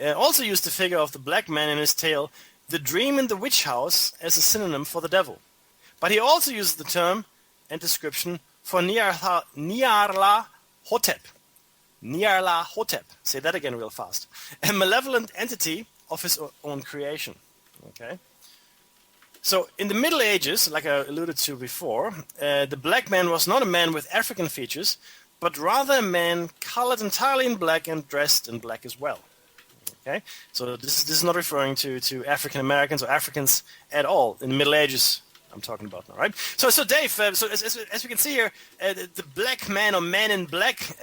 also used the figure of the black man in his tale, The Dream in the Witch House, as a synonym for the devil. But he also uses the term and description for Nyarlathotep. Nyarlathotep. Say that again real fast. A malevolent entity of his own creation. Okay. So in the Middle Ages, like I alluded to before, the black man was not a man with African features, but rather a man colored entirely in black and dressed in black as well. Okay. So this is not referring to African Americans or Africans at all. In the Middle Ages, I'm talking about now, right? So Dave, so as we can see here, the black man or man in black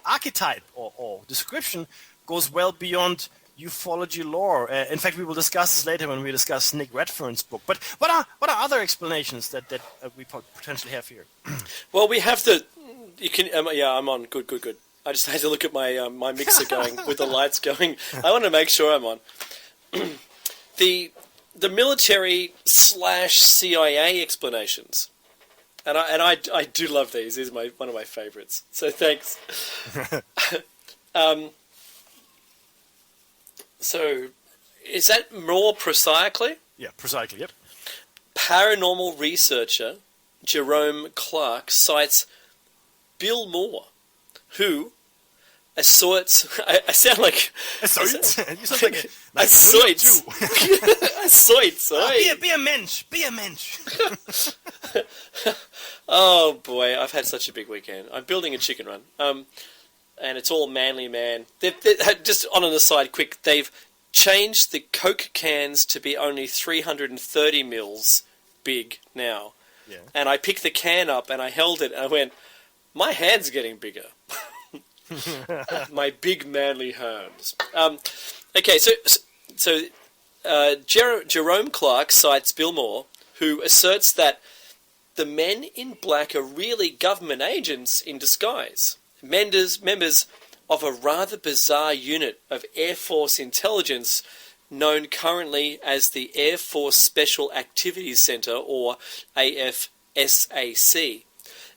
archetype or description goes well beyond ufology lore. In fact, we will discuss this later when we discuss Nick Redfern's book. But what are other explanations that we potentially have here? Well, we have the. You can. Yeah, I'm on. Good. I just had to look at my my mixer going with the lights going. I want to make sure I'm on. The military / CIA explanations, and I do love these. These are one of my favorites. So thanks. So, is that more prosaically? Yeah, prosaically, yep. Paranormal researcher Jerome Clark cites Bill Moore, who assorts... I sound like... Assorts? You sound like a... Assorts. Assorts. Be a mensch. Be a mensch. Oh, boy. I've had such a big weekend. I'm building a chicken run. And it's all manly man. They've just on an aside, quick, they've changed the Coke cans to be only 330 mils big now. Yeah. And I picked the can up and I held it and I went, my hand's getting bigger. My big manly hands. Okay, so Jerome Clark cites Bill Moore, who asserts that the men in black are really government agents in disguise. Members of a rather bizarre unit of Air Force intelligence known currently as the Air Force Special Activities Center, or AFSAC.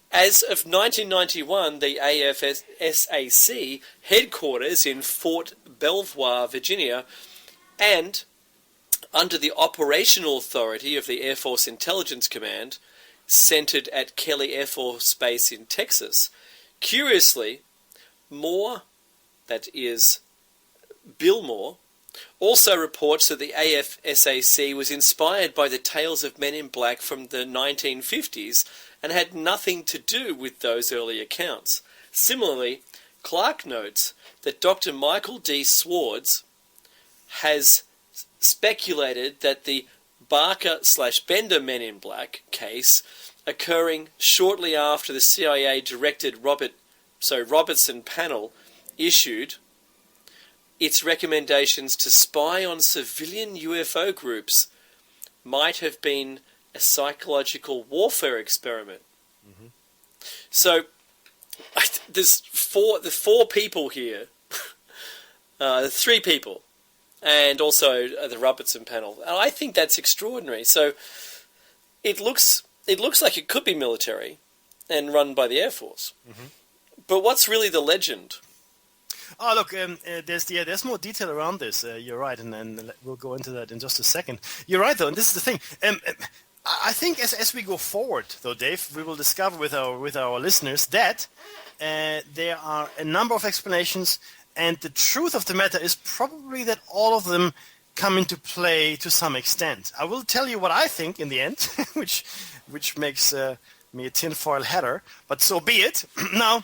As of 1991, the AFSAC headquarters in Fort Belvoir, Virginia, and under the operational authority of the Air Force Intelligence Command, centered at Kelly Air Force Base in Texas. Curiously, Moore, that is Bill Moore, also reports that the AFSAC was inspired by the tales of Men in Black from the 1950s and had nothing to do with those early accounts. Similarly, Clark notes that Dr. Michael D. Swartz has speculated that the Barker/Bender Men in Black case, occurring shortly after the CIA directed Robertson panel issued its recommendations to spy on civilian UFO groups, might have been a psychological warfare experiment. Mm-hmm. So there's the four people here, three people, and also the Robertson panel. And I think that's extraordinary. So it looks like it could be military and run by the Air Force. Mm-hmm. But what's really the legend? Oh, look, there's more detail around this. You're right, and we'll go into that in just a second. You're right, though, and this is the thing. I think as we go forward, though, Dave, we will discover with our listeners that there are a number of explanations, and the truth of the matter is probably that all of them come into play to some extent. I will tell you what I think in the end, which makes me a tinfoil hatter, but so be it. Now,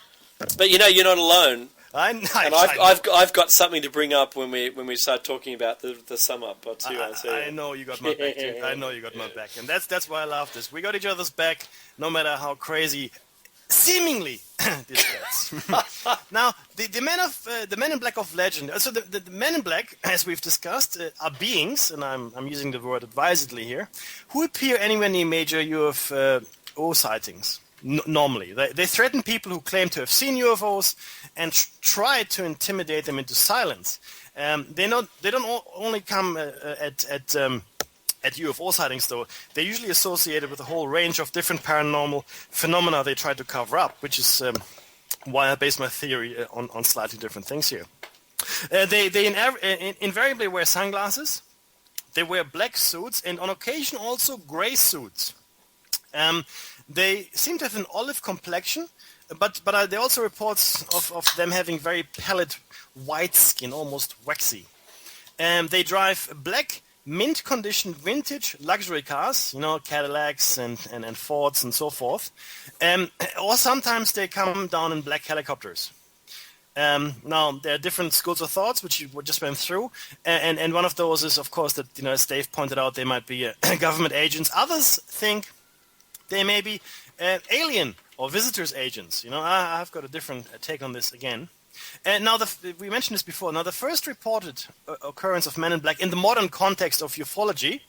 but you're not alone. I've got something to bring up when we start talking about the sum up. I know you got my back too. I know you got my back, and that's why I love this. We got each other's back, no matter how crazy, seemingly, this gets. Now, the Men in Black of legend. So the Men in Black, as we've discussed, are beings, and I'm using the word advisedly here, who appear anywhere near major UFO sightings. Normally, they threaten people who claim to have seen UFOs and try to intimidate them into silence. They don't only come at UFO sightings, though. They're usually associated with a whole range of different paranormal phenomena they try to cover up, which is why I base my theory on slightly different things here. They invariably wear sunglasses. They wear black suits and on occasion also gray suits. They seem to have an olive complexion, but there are also reports of them having very pallid white skin, almost waxy. They drive black, mint-conditioned vintage luxury cars, Cadillacs and Fords and so forth. Or sometimes they come down in black helicopters. Now, there are different schools of thoughts, which you just went through, and one of those is, of course, that, as Dave pointed out, they might be government agents. Others think they may be alien or visitors agents. I've got a different take on this again. And now, we mentioned this before. Now, the first reported occurrence of Men in Black in the modern context of ufology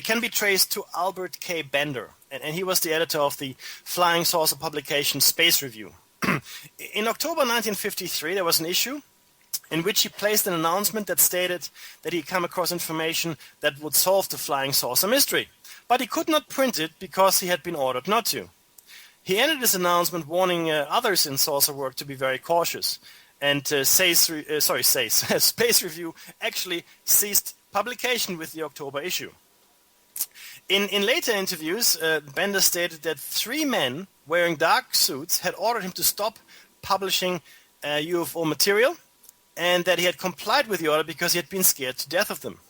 can be traced to Albert K. Bender, and he was the editor of the flying saucer publication Space Review. In October 1953, there was an issue in which he placed an announcement that stated that he'd come across information that would solve the flying saucer mystery. But he could not print it because he had been ordered not to. He ended his announcement warning others in saucer work to be very cautious. And Space Review actually ceased publication with the October issue. In later interviews, Bender stated that 3 men wearing dark suits had ordered him to stop publishing UFO material, and that he had complied with the order because he had been scared to death of them.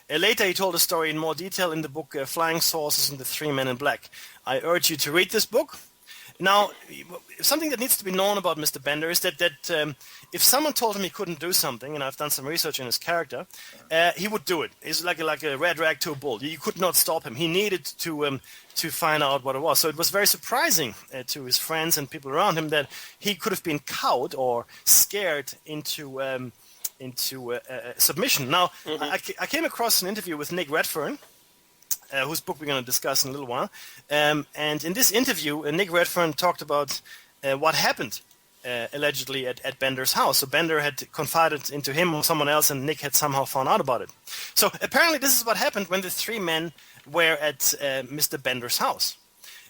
Later, he told the story in more detail in the book Flying Saucers and the 3 Men in Black. I urge you to read this book. Now, something that needs to be known about Mr. Bender is that if someone told him he couldn't do something, and I've done some research on his character, he would do it. He's like a red rag to a bull. You could not stop him. He needed to find out what it was. So it was very surprising to his friends and people around him that he could have been cowed or scared into submission. Now, mm-hmm. I came across an interview with Nick Redfern, whose book we're going to discuss in a little while. And in this interview, Nick Redfern talked about what happened allegedly at Bender's house. So Bender had confided into him or someone else, and Nick had somehow found out about it. So apparently this is what happened when the 3 men were at Mr. Bender's house.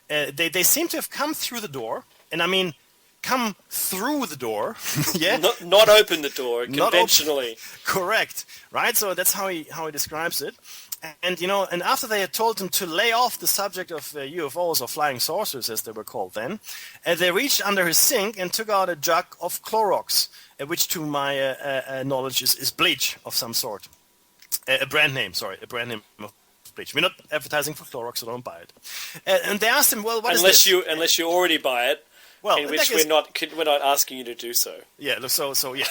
They seem to have come through the door, and I mean come through the door, yeah? Not open the door, conventionally. Correct, right? So that's how he describes it. And, and after they had told him to lay off the subject of UFOs or flying saucers, as they were called then, they reached under his sink and took out a jug of Clorox, which to my knowledge is bleach of some sort. A brand name of bleach. We're not advertising for Clorox, so don't buy it. And they asked him, well, what is this? Unless you already buy it, well, in which we're not asking you to do so. Yeah, so yeah,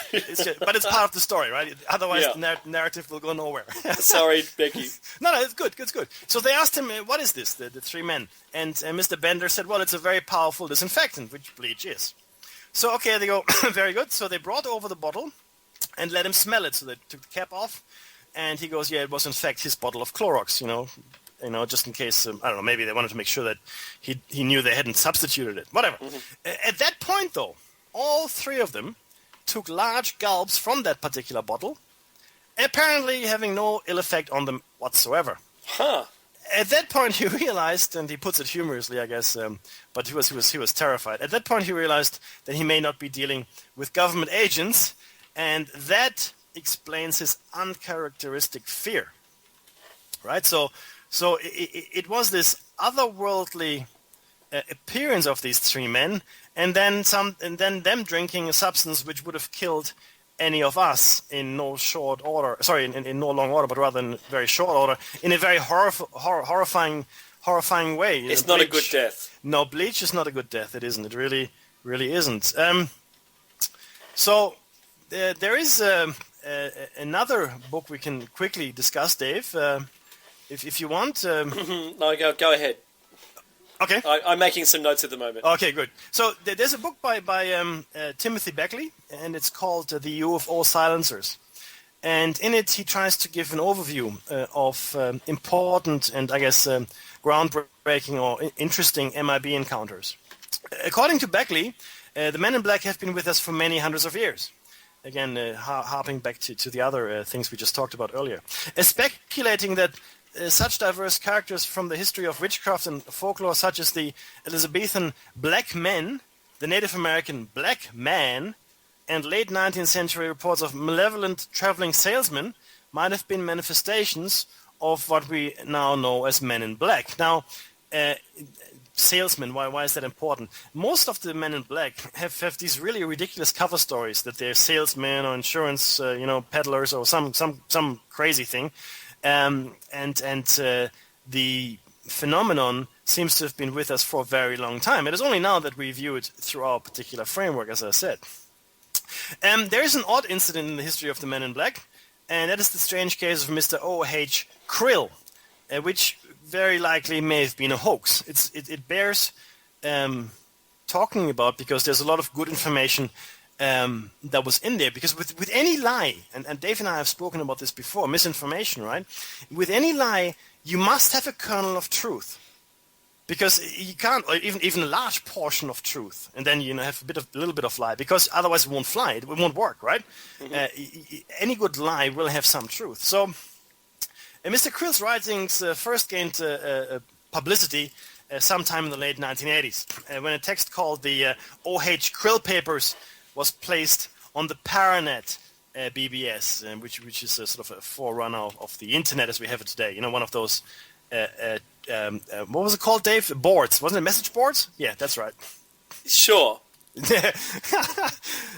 but it's part of the story, right? Otherwise, the narrative will go nowhere. Sorry, Becky. No, it's good. So they asked him, what is this, the three men? And Mr. Bender said, well, it's a very powerful disinfectant, which bleach is. So, okay, they go, very good. So they brought over the bottle and let him smell it. So they took the cap off, and he goes, yeah, it was in fact his bottle of Clorox, just in case, I don't know, maybe they wanted to make sure that he knew they hadn't substituted it. Whatever. Mm-hmm. At that point, though, all three of them took large gulps from that particular bottle, apparently having no ill effect on them whatsoever. Huh. At that point, he realized, and he puts it humorously, I guess, but he was terrified. At that point, he realized that he may not be dealing with government agents, and that explains his uncharacteristic fear. Right? So it was this otherworldly appearance of these three men, and then them drinking a substance which would have killed any of us in no short order. Sorry, in no long order, but rather in very short order, in a very horrifying way. It's not a good death. No, bleach is not a good death. It isn't. It really isn't. So there is another book we can quickly discuss, Dave. If you want. No, go ahead. Okay. I'm making some notes at the moment. Okay, good. So there's a book by Timothy Beckley, and it's called The UFO Silencers. And in it, he tries to give an overview of important and, I guess, groundbreaking or interesting MIB encounters. According to Beckley, the Men in Black have been with us for many hundreds of years. Again, harping back to the other things we just talked about earlier. Speculating that such diverse characters from the history of witchcraft and folklore, such as the Elizabethan black men, the Native American black man, and late 19th century reports of malevolent traveling salesmen might have been manifestations of what we now know as Men in Black. Now, salesmen, why is that important? Most of the Men in Black have these really ridiculous cover stories that they're salesmen or insurance, peddlers or some crazy thing. And the phenomenon seems to have been with us for a very long time. It is only now that we view it through our particular framework, as I said. There is an odd incident in the history of the Men in Black, and that is the strange case of Mr. O.H. Krill, which very likely may have been a hoax. It bears talking about because there's a lot of good information that was in there, because with any lie, and Dave and I have spoken about this before, misinformation, right? With any lie, you must have a kernel of truth, because you can't, or even a large portion of truth, and then have a little bit of lie, because otherwise it won't fly, it won't work, right? Mm-hmm. Any good lie will have some truth. So, Mr. Krill's writings first gained publicity sometime in the late 1980s, when a text called the O.H. Krill Papers was placed on the Paranet BBS, which is a sort of a forerunner of the internet as we have it today. One of those, what was it called, Dave? Boards. Wasn't it message boards? Yeah, that's right. Sure.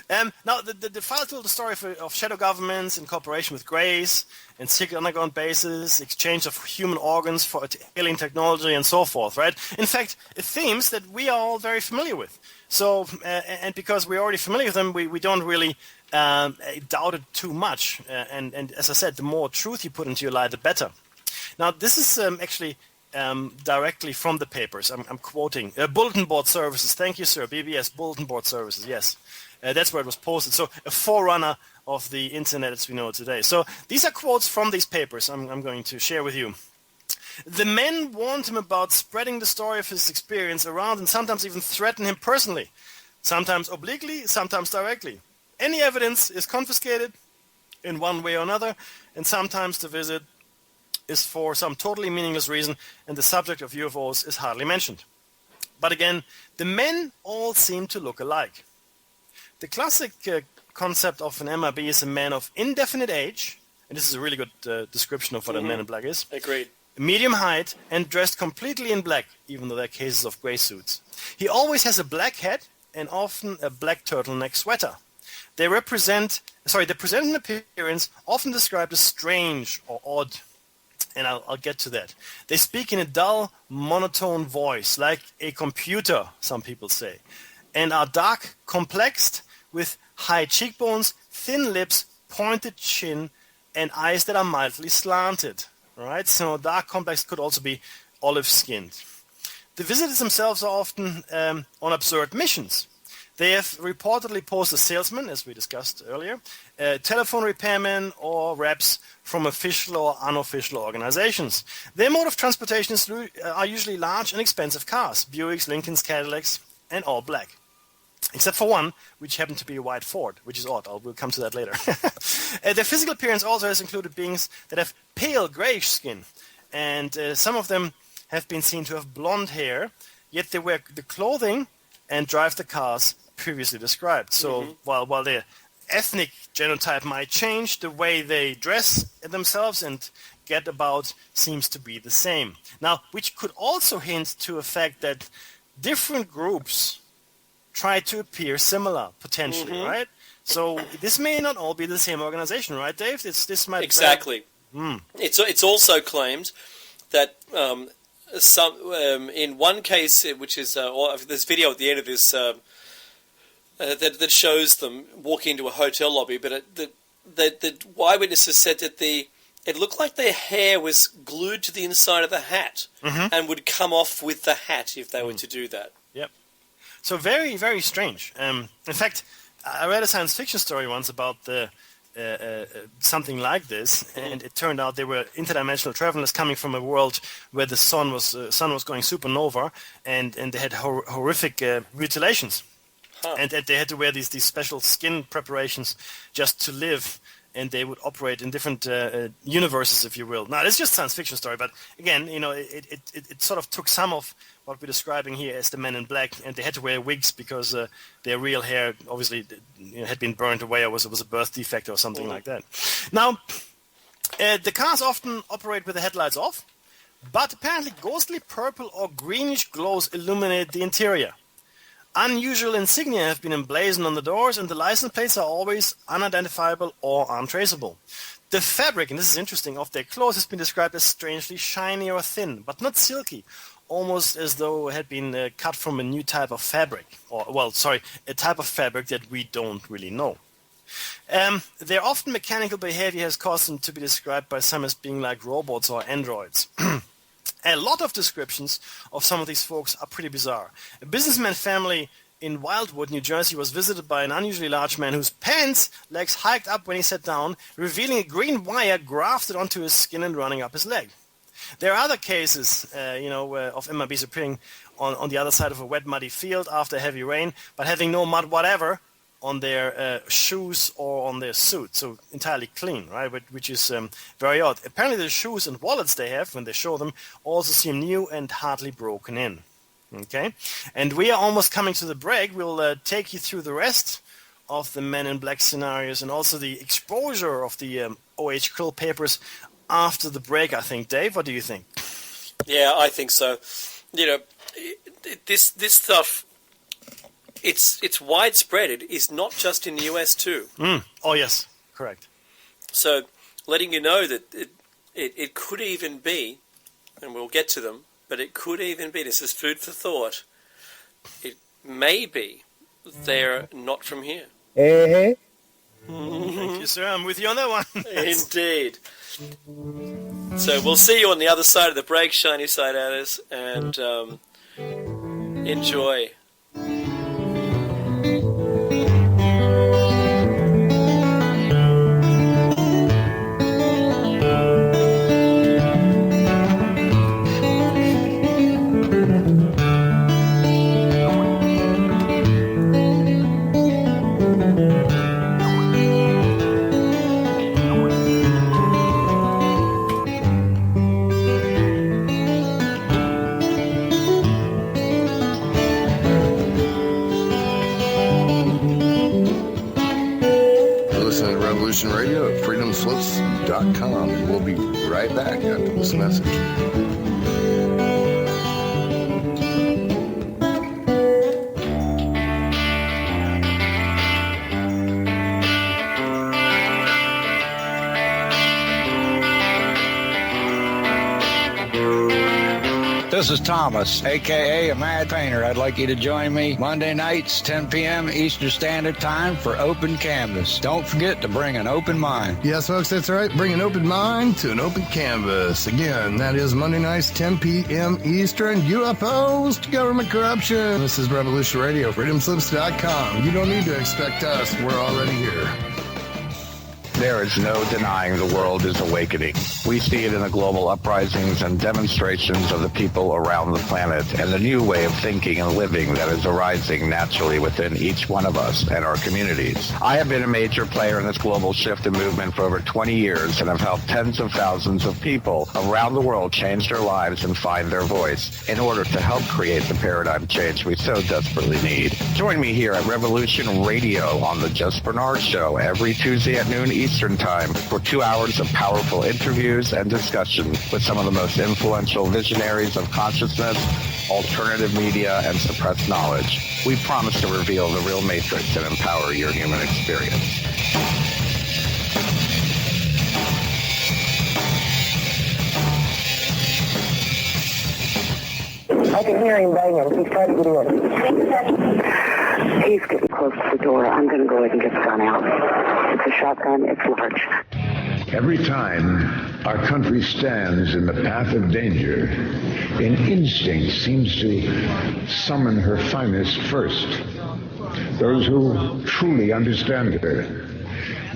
Now, the file told the story of shadow governments in cooperation with Greys and secret underground bases, exchange of human organs for alien technology, and so forth, right? In fact, themes that we are all very familiar with. So, and because we're already familiar with them, we don't really doubt it too much. And as I said, the more truth you put into your lie, the better. Now, this is actually directly from the papers. I'm quoting. Bulletin board services. Thank you, sir. BBS, bulletin board services. Yes. That's where it was posted. So a forerunner of the internet as we know it today. So these are quotes from these papers I'm going to share with you. The men warned him about spreading the story of his experience around and sometimes even threatened him personally. Sometimes obliquely, sometimes directly. Any evidence is confiscated in one way or another, and sometimes the visit is for some totally meaningless reason, and the subject of UFOs is hardly mentioned. But again, the men all seem to look alike. The classic concept of an MIB is a man of indefinite age, and this is a really good description of what a man in black is. Agreed. Medium height and dressed completely in black, even though there are cases of gray suits. He always has a black hat and often a black turtleneck sweater. They present an appearance often described as strange or odd, and I'll get to that. They speak in a dull, monotone voice, like a computer, some people say, and are dark complexed with high cheekbones, thin lips, pointed chin, and eyes that are mildly slanted. Right? So dark complex could also be olive-skinned. The visitors themselves are often on absurd missions. They have reportedly posed as salesmen, as we discussed earlier, telephone repairmen or reps from official or unofficial organizations. Their mode of transportation are usually large and expensive cars, Buicks, Lincolns, Cadillacs, and all black. Except for one, which happened to be a white Ford, which is odd. We'll come to that later. Their physical appearance also has included beings that have pale grayish skin, and some of them have been seen to have blonde hair, yet they wear the clothing and drive the cars previously described. So while their ethnic genotype might change, the way they dress themselves and get about seems to be the same. Now, which could also hint to a fact that different groups try to appear similar, potentially, right? So this may not all be the same organization, right, Dave? This might exactly. It's also claimed that in one case, which is this video at the end of this that shows them walking into a hotel lobby, but the eyewitnesses said that it looked like their hair was glued to the inside of the hat and would come off with the hat if they were to do that. Yep. So very, very strange. In fact, I read a science fiction story once about something like this, and it turned out they were interdimensional travelers coming from a world where the sun was going supernova, and they had horrific mutilations, and they had to wear these special skin preparations just to live, and they would operate in different universes, if you will. Now, it's just a science fiction story, but again, it sort of took some of what we're describing here as the Men in Black, and they had to wear wigs because their real hair obviously had been burned away, or was a birth defect or something like that. Now, the cars often operate with the headlights off, but apparently ghostly purple or greenish glows illuminate the interior. Unusual insignia have been emblazoned on the doors, and the license plates are always unidentifiable or untraceable. The fabric, and this is interesting, of their clothes has been described as strangely shiny or thin, but not silky, almost as though it had been cut from a new type of fabric, a type of fabric that we don't really know. Their often mechanical behavior has caused them to be described by some as being like robots or androids. A lot of descriptions of some of these folks are pretty bizarre. A businessman family in Wildwood, New Jersey, was visited by an unusually large man whose pants legs hiked up when he sat down, revealing a green wire grafted onto his skin and running up his leg. There are other cases, of MIBs appearing on the other side of a wet, muddy field after heavy rain, but having no mud whatever on their shoes or on their suit, so entirely clean, right? Which is very odd. Apparently, the shoes and wallets they have when they show them also seem new and hardly broken in. Okay, and we are almost coming to the break. We'll take you through the rest of the Men in Black scenarios and also the exposure of the O.H. Krill papers after the break, I think. Dave, what do you think? Yeah, I think so. This stuff, it's widespread. It is not just in the US too. Oh yes, correct. So letting you know that it could even be, and we'll get to them, but it could even be, this is food for thought, it may be they're not from here. Thank you, sir. I'm with you on that one. Indeed. So we'll see you on the other side of the break, shiny side outers, and enjoy. Radio at freedomslips.com, and we'll be right back after this message. This is Thomas, a.k.a. a Mad Painter. I'd like you to join me Monday nights, 10 p.m. Eastern Standard Time for Open Canvas. Don't forget to bring an open mind. Yes, folks, that's right. Bring an open mind to an open canvas. Again, that is Monday nights, 10 p.m. Eastern. UFOs to government corruption. This is Revolution Radio, freedomslips.com. You don't need to expect us. We're already here. There is no denying the world is awakening. We see it in the global uprisings and demonstrations of the people around the planet and the new way of thinking and living that is arising naturally within each one of us and our communities. I have been a major player in this global shift and movement for over 20 years and have helped tens of thousands of people around the world change their lives and find their voice in order to help create the paradigm change we so desperately need. Join me here at Revolution Radio on the Just Bernard Show every Tuesday at noon Eastern Time for 2 hours of powerful interviews and discussion with some of the most influential visionaries of consciousness, alternative media, and suppressed knowledge. We promise to reveal the real matrix and empower your human experience. I can hear him banging. He's trying to get in. He's getting close to the door. I'm going to go ahead and get the gun out. It's a shotgun. It's large. Every time our country stands in the path of danger, an instinct seems to summon her finest first. Those who truly understand her.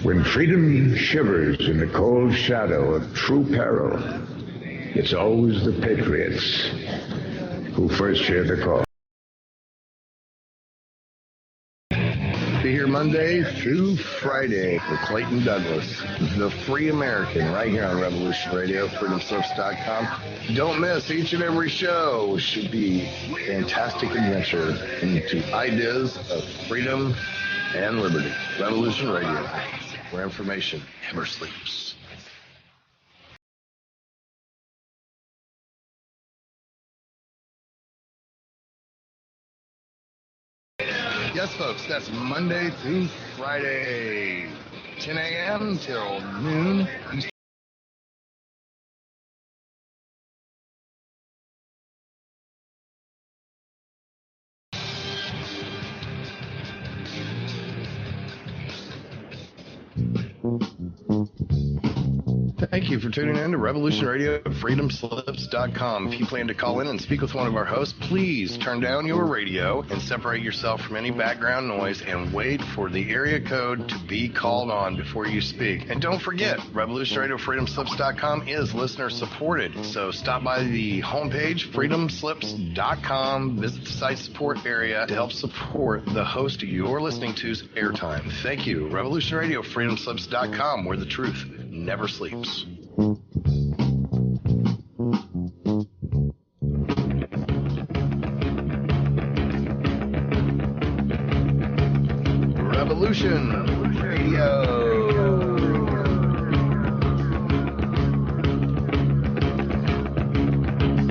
When freedom shivers in the cold shadow of true peril, it's always the patriots who first hear the call. Be here Monday through Friday for Clayton Douglas, the Free American, right here on Revolution Radio, freedomslips.com. Don't miss each and every show. It should be a fantastic adventure into ideas of freedom and liberty. Revolution Radio, where information never sleeps. Yes, folks, that's Monday through Friday, 10 a.m. till noon. Thank you for tuning in to Revolution Radio at freedomslips.com. If you plan to call in and speak with one of our hosts, please turn down your radio and separate yourself from any background noise and wait for the area code to be called on before you speak. And don't forget, Revolution Radio freedomslips.com is listener supported. So stop by the homepage, freedomslips.com, visit the site support area to help support the host you're listening to's airtime. Thank you. Revolution Radio freedomslips.com, where the truth never sleeps. Revolution Radio.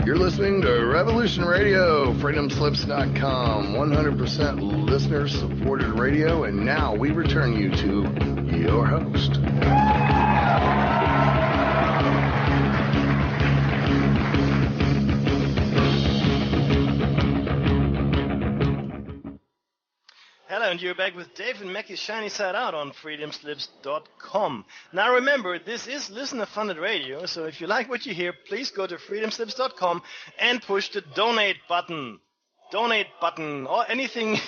You're listening to Revolution Radio, freedomslips.com, 100% listener-supported radio, and now we return you to your host. Hello, and you're back with Dave and Mackie's Shiny Side Out on freedomslips.com. Now remember, this is listener-funded radio, so if you like what you hear, please go to freedomslips.com and push the donate button. Donate button, or anything,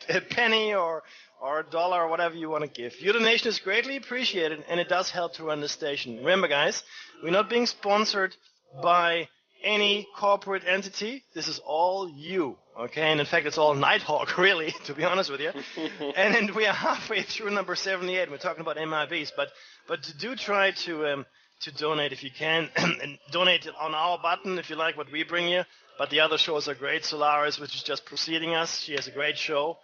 a penny or a dollar or whatever you want to give. Your donation is greatly appreciated, and it does help to run the station. Remember, guys, we're not being sponsored by any corporate entity. This is all you, okay? And in fact, it's all Nighthawk, really, to be honest with you. And we are halfway through number 78. We're talking about MIBs, but do try to donate if you can, and donate on our button if you like what we bring you. But the other shows are great. Solaris, which is just preceding us, she has a great show.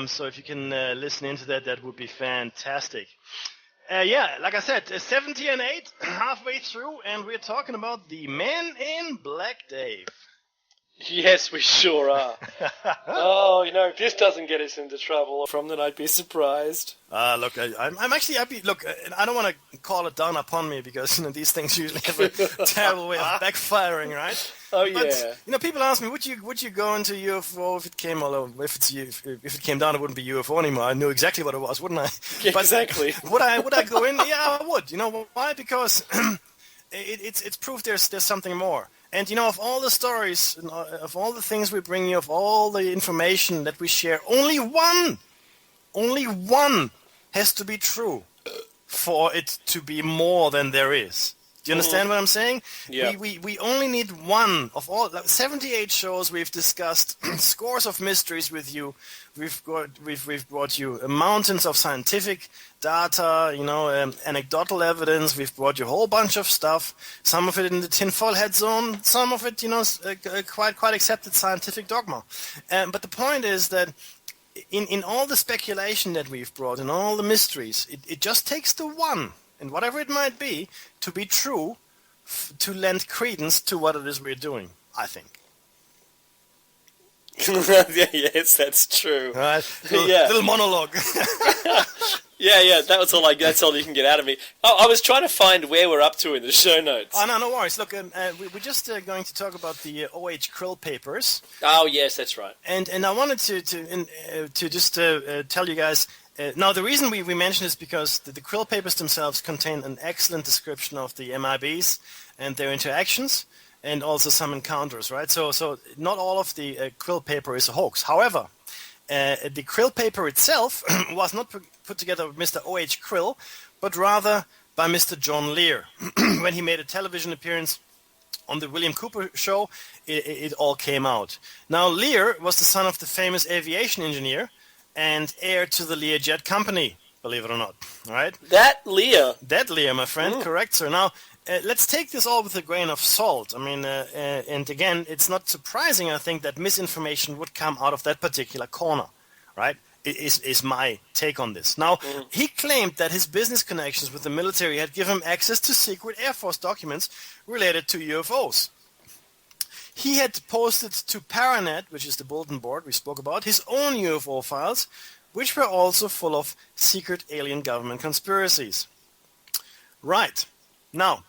So if you can listen into that, that would be fantastic. Yeah, like I said, 70 and 8, halfway through, and we're talking about the Man in Black, Dave. Yes, we sure are. Oh, if this doesn't get us into trouble from then I'd be surprised. Look, I'm actually happy. Look, I don't want to call it down upon me because these things usually have a terrible way of backfiring, right? Oh But yeah. people ask me, would you go into UFO if it came if it came down, it wouldn't be UFO anymore. I knew exactly what it was, wouldn't I? Yeah, But exactly. would I go in? Yeah, I would. You know why? Because it's proof there's something more. And of all the stories, of all the things we bring you, of all the information that we share, only one has to be true for it to be more than there is. Do you understand what I'm saying? Yeah. We only need one of all 78 shows we've discussed, scores of mysteries with you. We've brought you mountains of scientific data, anecdotal evidence. We've brought you a whole bunch of stuff. Some of it in the tinfoil head zone. Some of it, quite accepted scientific dogma. But the point is that in all the speculation that we've brought, in all the mysteries, it just takes the one, and whatever it might be, to be true, to lend credence to what it is we're doing, I think. Yes, that's true. All right? Yeah. Little monologue. Yeah, that's all you can get out of me. Oh, I was trying to find where we're up to in the show notes. Oh, no worries. Look, we're just going to talk about the O.H. Krill papers. Oh, yes, that's right. And I wanted to just tell you guys. Now, the reason we mention is because the Krill papers themselves contain an excellent description of the MIBs and their interactions, and also some encounters, right? So not all of the Krill paper is a hoax. However, the Krill paper itself was not put together with Mr. O.H. Krill, but rather by Mr. John Lear. When he made a television appearance on the William Cooper show, it all came out. Now, Lear was the son of the famous aviation engineer and heir to the Learjet company, believe it or not. All right? That Lear, my friend, correct, sir. Now, let's take this all with a grain of salt. I mean, and again, it's not surprising, I think, that misinformation would come out of that particular corner, right? Is my take on this. Now, he claimed that his business connections with the military had given him access to secret Air Force documents related to UFOs. He had posted to Paranet, which is the bulletin board we spoke about, his own UFO files, which were also full of secret alien government conspiracies. Right. Now,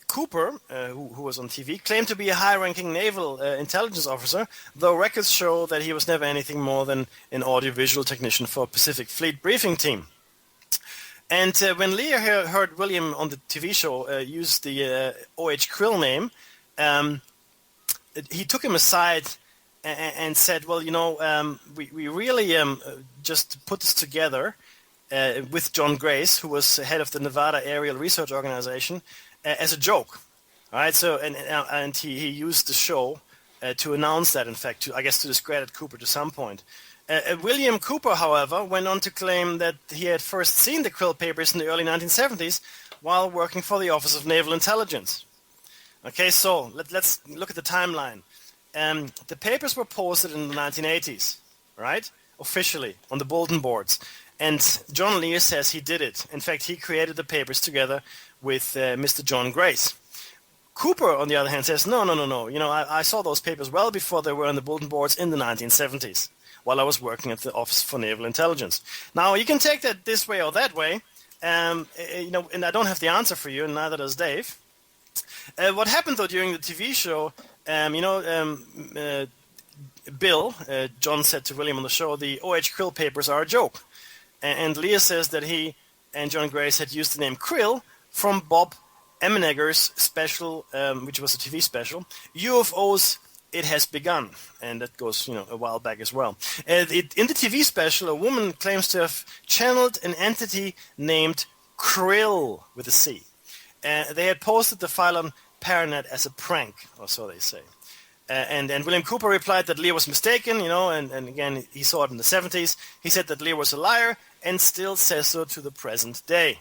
Cooper, who was on TV, claimed to be a high-ranking naval intelligence officer, though records show that he was never anything more than an audiovisual technician for a Pacific Fleet briefing team. And when Lear heard William on the TV show use the O.H. Krill name, he took him aside and said, well, we really just put this together with John Grace, who was head of the Nevada Aerial Research Organization, as a joke. All right, so and he used the show to announce that, in fact, to discredit Cooper to some point. William Cooper, however, went on to claim that he had first seen the Krill papers in the early 1970s while working for the Office of Naval Intelligence. Okay, so let's look at the timeline. The papers were posted in the 1980s, right? Officially, on the bulletin boards. And John Lear says he did it. In fact, he created the papers together with Mr. John Grace. Cooper, on the other hand, says, no. I saw those papers well before they were on the bulletin boards in the 1970s, while I was working at the Office for Naval Intelligence. Now, you can take that this way or that way, and I don't have the answer for you, and neither does Dave. What happened, though, during the TV show, Bill, John said to William on the show, the O.H. Krill papers are a joke. And Lear says that he and John Grace had used the name Krill from Bob Emenegger's special, which was a TV special, UFOs, It Has Begun. And that goes, a while back as well. In the TV special, a woman claims to have channeled an entity named Krill with a C. They had posted the file on Paranet as a prank, or so they say. And William Cooper replied that Lear was mistaken, and again, he saw it in the 70s. He said that Lear was a liar and still says so to the present day.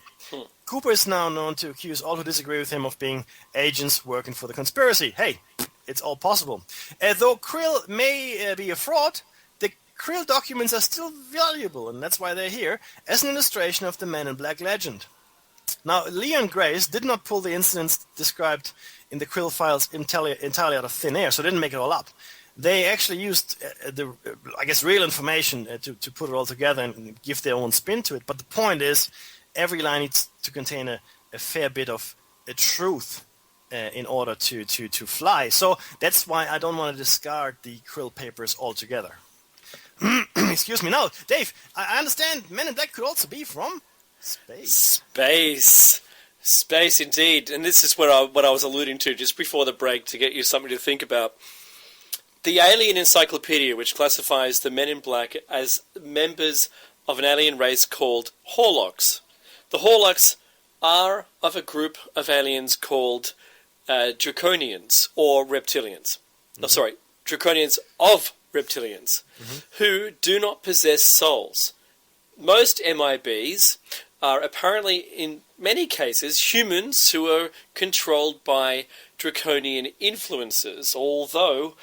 Cooper is now known to accuse all who disagree with him of being agents working for the conspiracy. Hey, it's all possible. Though Krill may be a fraud, the Krill documents are still valuable, and that's why they're here, as an illustration of the Man in Black legend. Now, Lear and Grace did not pull the incidents described in the Krill files entirely out of thin air, so they didn't make it all up. They actually used real information to put it all together and give their own spin to it. But the point is, every line needs to contain a fair bit of truth in order to fly. So that's why I don't want to discard the krill papers altogether. Excuse me. Now, Dave, I understand Men in Black could also be from space. Space indeed. And this is what I was alluding to just before the break to get you something to think about. The Alien Encyclopedia, which classifies the Men in Black as members of an alien race called Horlocks. The Horlocks are of a group of aliens called Draconians or Reptilians. Mm-hmm. Oh, sorry, Draconians of Reptilians, who do not possess souls. Most MIBs are apparently, in many cases, humans who are controlled by draconian influences, although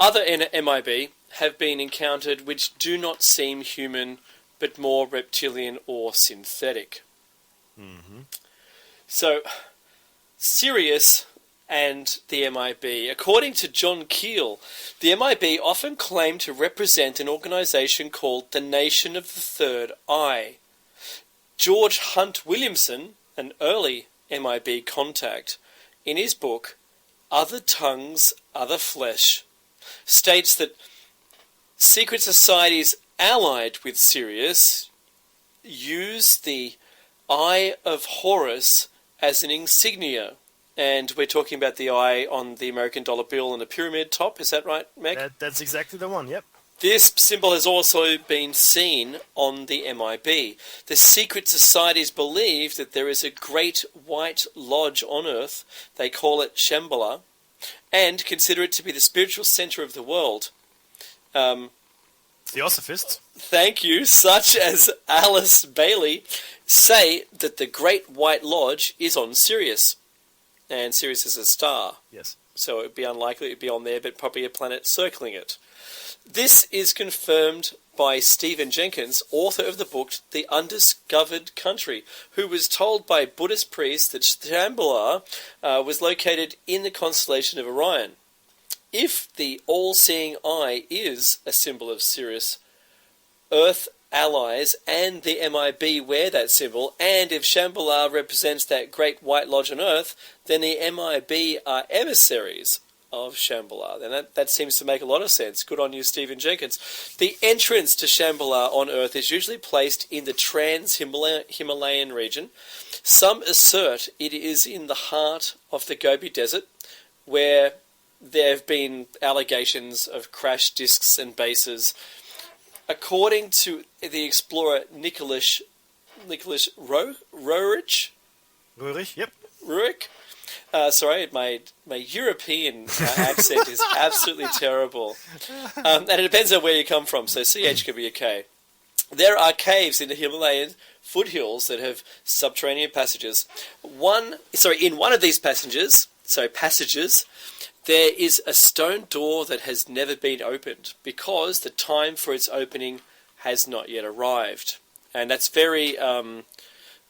other MIB have been encountered which do not seem human, but more reptilian or synthetic. Mm-hmm. So, Sirius and the MIB. According to John Keel, the MIB often claim to represent an organisation called the Nation of the Third Eye. George Hunt Williamson, an early MIB contact, in his book, Other Tongues, Other Flesh, states that secret societies allied with Sirius use the Eye of Horus as an insignia. And we're talking about the eye on the American dollar bill and the pyramid top. Is that right, Meg? That's exactly the one, yep. This symbol has also been seen on the MIB. The secret societies believe that there is a great white lodge on Earth. They call it Shambhala, and consider it to be the spiritual centre of the world. Theosophists. Thank you, such as Alice Bailey, say that the Great White Lodge is on Sirius. And Sirius is a star. Yes. So it would be unlikely it would be on there, but probably a planet circling it. This is confirmed by Stephen Jenkins, author of the book The Undiscovered Country, who was told by Buddhist priests that Shambhala was located in the constellation of Orion. If the all-seeing eye is a symbol of Sirius, Earth allies and the MIB wear that symbol, and if Shambhala represents that great white lodge on Earth, then the MIB are emissaries of Shambhala. And that seems to make a lot of sense. Good on you, Stephen Jenkins. The entrance to Shambhala on Earth is usually placed in the trans-Himalayan region. Some assert it is in the heart of the Gobi Desert, where there have been allegations of crash disks and bases. According to the explorer Nicholas Roerich, yep. Rurik. Sorry, my European accent is absolutely terrible. And it depends on where you come from, so CH could be a K. There are caves in the Himalayan foothills that have subterranean passages. In one of these passages, there is a stone door that has never been opened because the time for its opening has not yet arrived. And that's very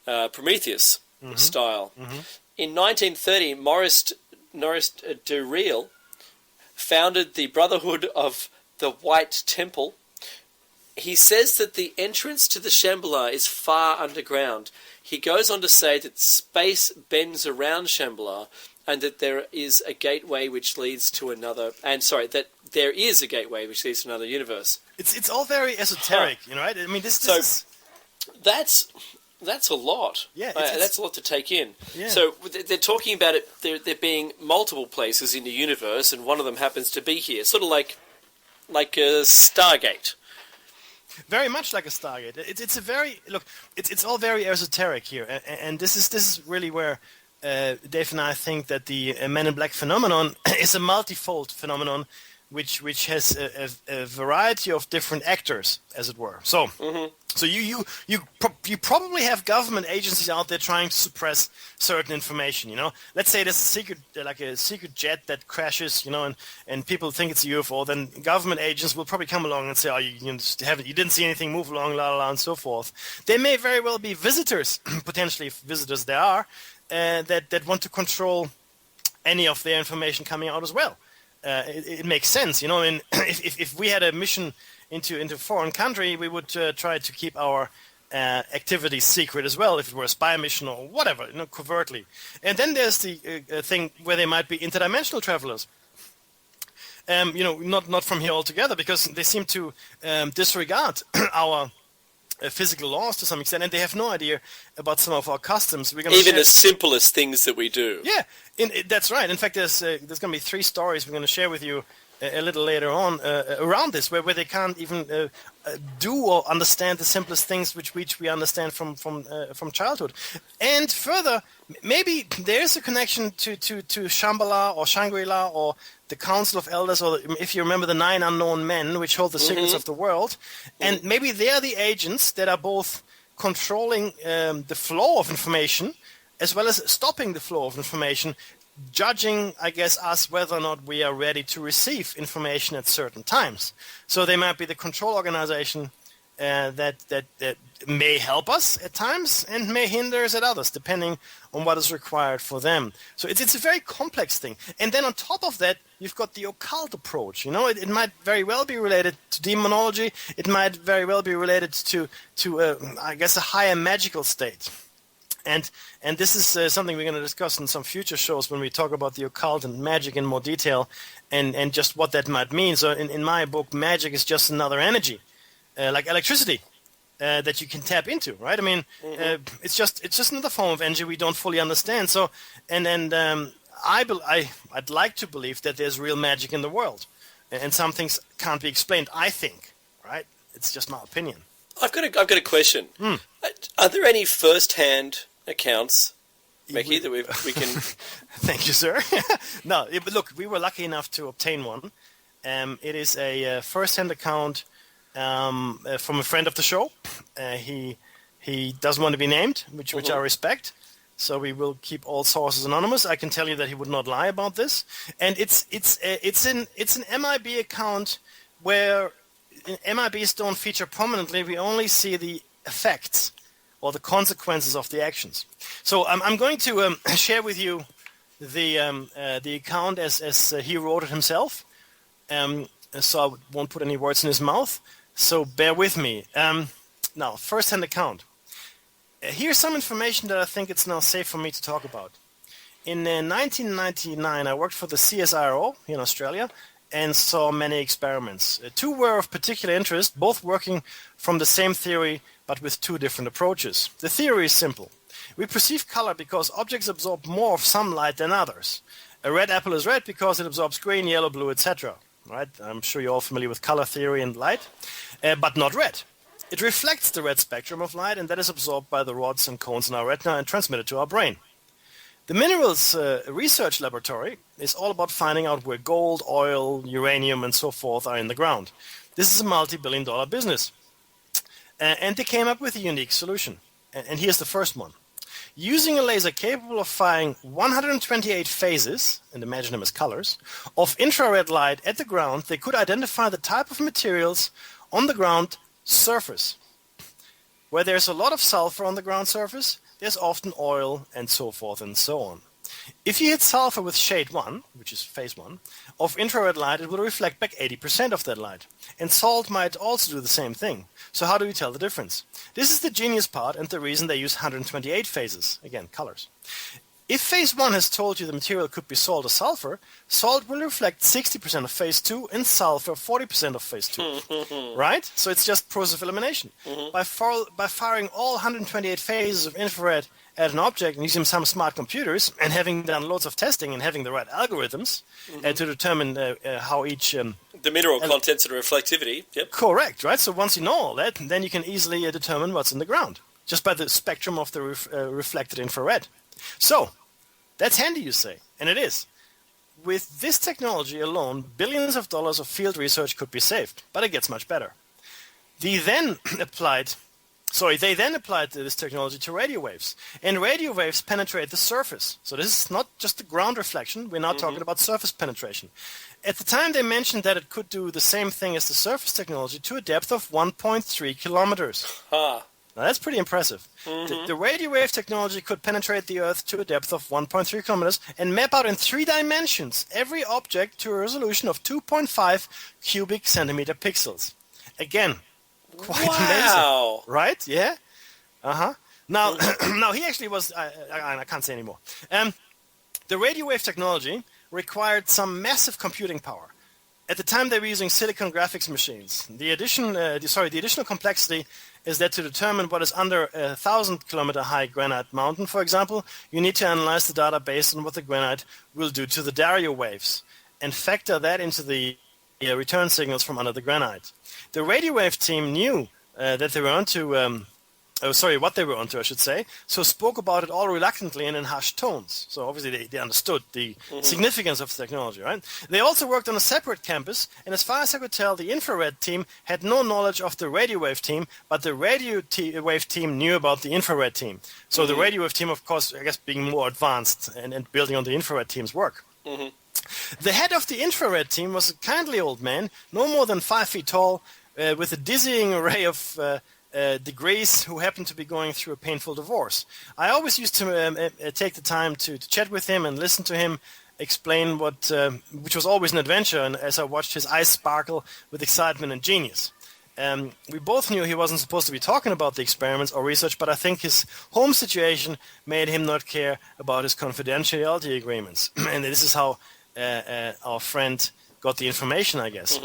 Prometheus style. Mm-hmm. In 1930, Maurice de Riel founded the Brotherhood of the White Temple. He says that the entrance to the Shambhala is far underground. He goes on to say that space bends around Shambhala, and that there is a gateway which leads to another. That there is a gateway which leads to another universe. It's all very esoteric, right? I mean, this is... That's a lot. Yeah, that's a lot to take in. Yeah. So they're talking about it. There being multiple places in the universe, and one of them happens to be here, sort of like a Stargate. Very much like a Stargate. It's all very esoteric here, and this is really where Dave and I think that the Men in Black phenomenon is a multifold phenomenon, which has a variety of different actors, as it were. So, so you probably have government agencies out there trying to suppress certain information. Let's say there's a secret jet that crashes, and people think it's a UFO. Then government agents will probably come along and say, "Oh, you didn't see anything move along, la la la," and so forth. There may very well be visitors, potentially if visitors there are, that want to control any of their information coming out as well. It makes sense, if we had a mission into a foreign country, we would try to keep our activities secret as well, if it were a spy mission or whatever, covertly. And then there's the thing where they might be interdimensional travelers. Not from here altogether, because they seem to disregard our physical laws to some extent, and they have no idea about some of our customs. Even the simplest things that we do. Yeah, that's right. In fact, there's going to be 3 stories we're going to share with you a little later on around this, where they can't even do or understand the simplest things which we understand from childhood. And further, maybe there's a connection to Shambhala or Shangri-La or the Council of Elders, or if you remember the 9 unknown men which hold the secrets of the world. And maybe they're the agents that are both controlling the flow of information as well as stopping the flow of information, judging, I guess, us whether or not we are ready to receive information at certain times. So they might be the control organization that may help us at times and may hinder us at others, depending on what is required for them. So it's a very complex thing. And then on top of that, you've got the occult approach. It might very well be related to demonology. It might very well be related to I guess, a higher magical state. And this is something we're going to discuss in some future shows when we talk about the occult and magic in more detail and just what that might mean. So in my book, magic is just another energy, like electricity, that you can tap into, right? I mean, it's just another form of energy we don't fully understand. So, I'd like to believe that there's real magic in the world, and some things can't be explained, I think, right? It's just my opinion. I've got a question. Are there any first-hand accounts, Mickey, that we can... Thank you, sir. No, but look, we were lucky enough to obtain one. It is a first-hand account from a friend of the show. He doesn't want to be named, which I respect. So we will keep all sources anonymous. I can tell you that he would not lie about this. And it's an MIB account where MIBs don't feature prominently. We only see the effects or the consequences of the actions. So I'm going to share with you the account as he wrote it himself. So I won't put any words in his mouth. So bear with me. Now, first-hand account. Here's some information that I think it's now safe for me to talk about. In 1999, I worked for the CSIRO here in Australia and saw many experiments. 2 were of particular interest, both working from the same theory but with 2 different approaches. The theory is simple. We perceive color because objects absorb more of some light than others. A red apple is red because it absorbs green, yellow, blue, etc. Right? I'm sure you're all familiar with color theory and light, but not red. It reflects the red spectrum of light, and that is absorbed by the rods and cones in our retina and transmitted to our brain. The Minerals Research Laboratory is all about finding out where gold, oil, uranium, and so forth are in the ground. This is a multi-billion-dollar business. And they came up with a unique solution. And here's the first one. Using a laser capable of firing 128 phases, and imagine them as colors, of infrared light at the ground, they could identify the type of materials on the ground surface. Where there's a lot of sulfur on the ground surface, there's often oil and so forth and so on. If you hit sulfur with shade 1, which is phase 1, of infrared light, it will reflect back 80% of that light. And salt might also do the same thing. So how do we tell the difference? This is the genius part and the reason they use 128 phases, again, colors. If phase 1 has told you the material could be salt or sulfur, salt will reflect 60% of phase 2 and sulfur 40% of phase 2. Right? So it's just process of elimination. By firing all 128 phases of infrared at an object and using some smart computers and having done loads of testing and having the right algorithms to determine how each... the mineral contents and reflectivity. Yep. Correct, right? So once you know all that, then you can easily determine what's in the ground, just by the spectrum of the reflected infrared. So, that's handy, you say, and it is. With this technology alone, billions of dollars of field research could be saved, but it gets much better. They then applied this technology to radio waves, and radio waves penetrate the surface. So this is not just the ground reflection, we're now talking about surface penetration. At the time, they mentioned that it could do the same thing as the surface technology to a depth of 1.3 kilometers. Now, that's pretty impressive. The radio wave technology could penetrate the Earth to a depth of 1.3 kilometers and map out in 3 dimensions every object to a resolution of 2.5 cubic centimeter pixels. Again, quite amazing, right? Yeah. Now, now he actually was. I can't say anymore. The radio wave technology required some massive computing power. At the time, they were using silicon graphics machines. The additional complexity is that to determine what is under a 1,000-kilometer high granite mountain, for example, you need to analyze the data based on what the granite will do to the Dario waves and factor that into the return signals from under the granite. The radio wave team knew that they were onto. What they were onto, I should say, so spoke about it all reluctantly and in hushed tones. So obviously they understood the significance of the technology, right? They also worked on a separate campus, and as far as I could tell, the infrared team had no knowledge of the radio wave team, but the radio wave team knew about the infrared team. So the radio wave team, of course, I guess being more advanced and building on the infrared team's work. The head of the infrared team was a kindly old man, no more than 5 feet tall, with a dizzying array of degrees, who happened to be going through a painful divorce. I always used to take the time to chat with him and listen to him explain which was always an adventure, and as I watched his eyes sparkle with excitement and genius. We both knew he wasn't supposed to be talking about the experiments or research, but I think his home situation made him not care about his confidentiality agreements. And this is how our friend got the information, I guess.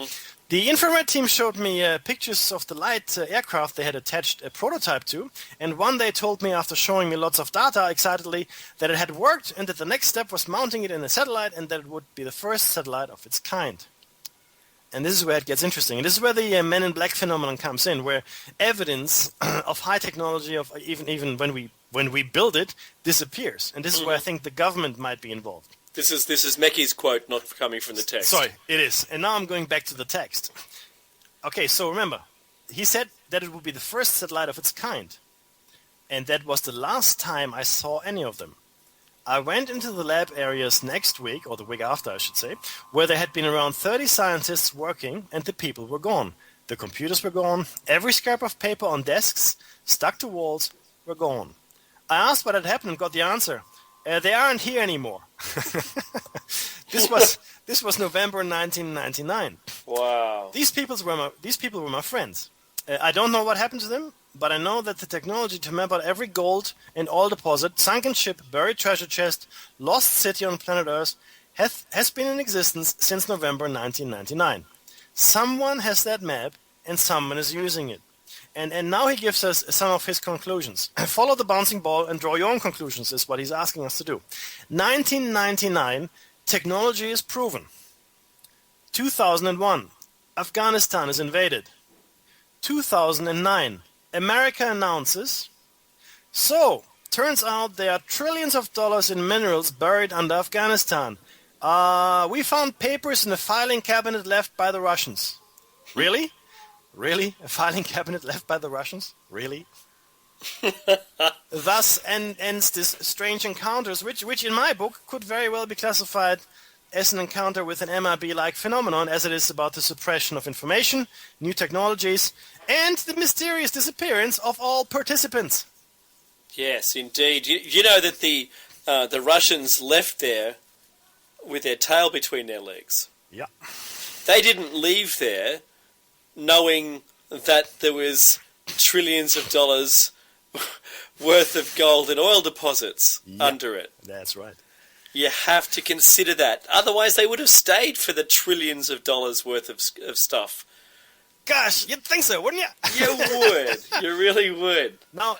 The infrared team showed me pictures of the light aircraft they had attached a prototype to, and one day told me, after showing me lots of data excitedly, that it had worked and that the next step was mounting it in a satellite, and that it would be the first satellite of its kind. And this is where it gets interesting. And this is where the Men in Black phenomenon comes in, where evidence of high technology, of even when we build it, disappears. And this is where I think the government might be involved. This is Mecky's quote, not coming from the text. Sorry, it is. And now I'm going back to the text. Okay, so remember, he said that it would be the first satellite of its kind. And that was the last time I saw any of them. I went into the lab areas next week, or the week after I should say, where there had been around 30 scientists working, and the people were gone. The computers were gone. Every scrap of paper on desks, stuck to walls, were gone. I asked what had happened and got the answer. They aren't here anymore. This was November 1999. Wow. These people were my friends. I don't know what happened to them, but I know that the technology to map out every gold and oil deposit, sunken ship, buried treasure chest, lost city on planet Earth has been in existence since November 1999. Someone has that map, and someone is using it. And now he gives us some of his conclusions. Follow the bouncing ball and draw your own conclusions is what he's asking us to do. 1999, technology is proven. 2001, Afghanistan is invaded. 2009, America announces. So, turns out there are trillions of dollars in minerals buried under Afghanistan. We found papers in a filing cabinet left by the Russians. Really? Really? A filing cabinet left by the Russians? Really? Thus ends this strange encounters, which in my book could very well be classified as an encounter with an MIB-like phenomenon, as it is about the suppression of information, new technologies, and the mysterious disappearance of all participants. Yes, indeed. You know that the Russians left there with their tail between their legs. Yeah. They didn't leave there knowing that there was trillions of dollars worth of gold and oil deposits under it. That's right. You have to consider that. Otherwise, they would have stayed for the trillions of dollars worth of stuff. Gosh, you'd think so, wouldn't you? You would. You really would. Now,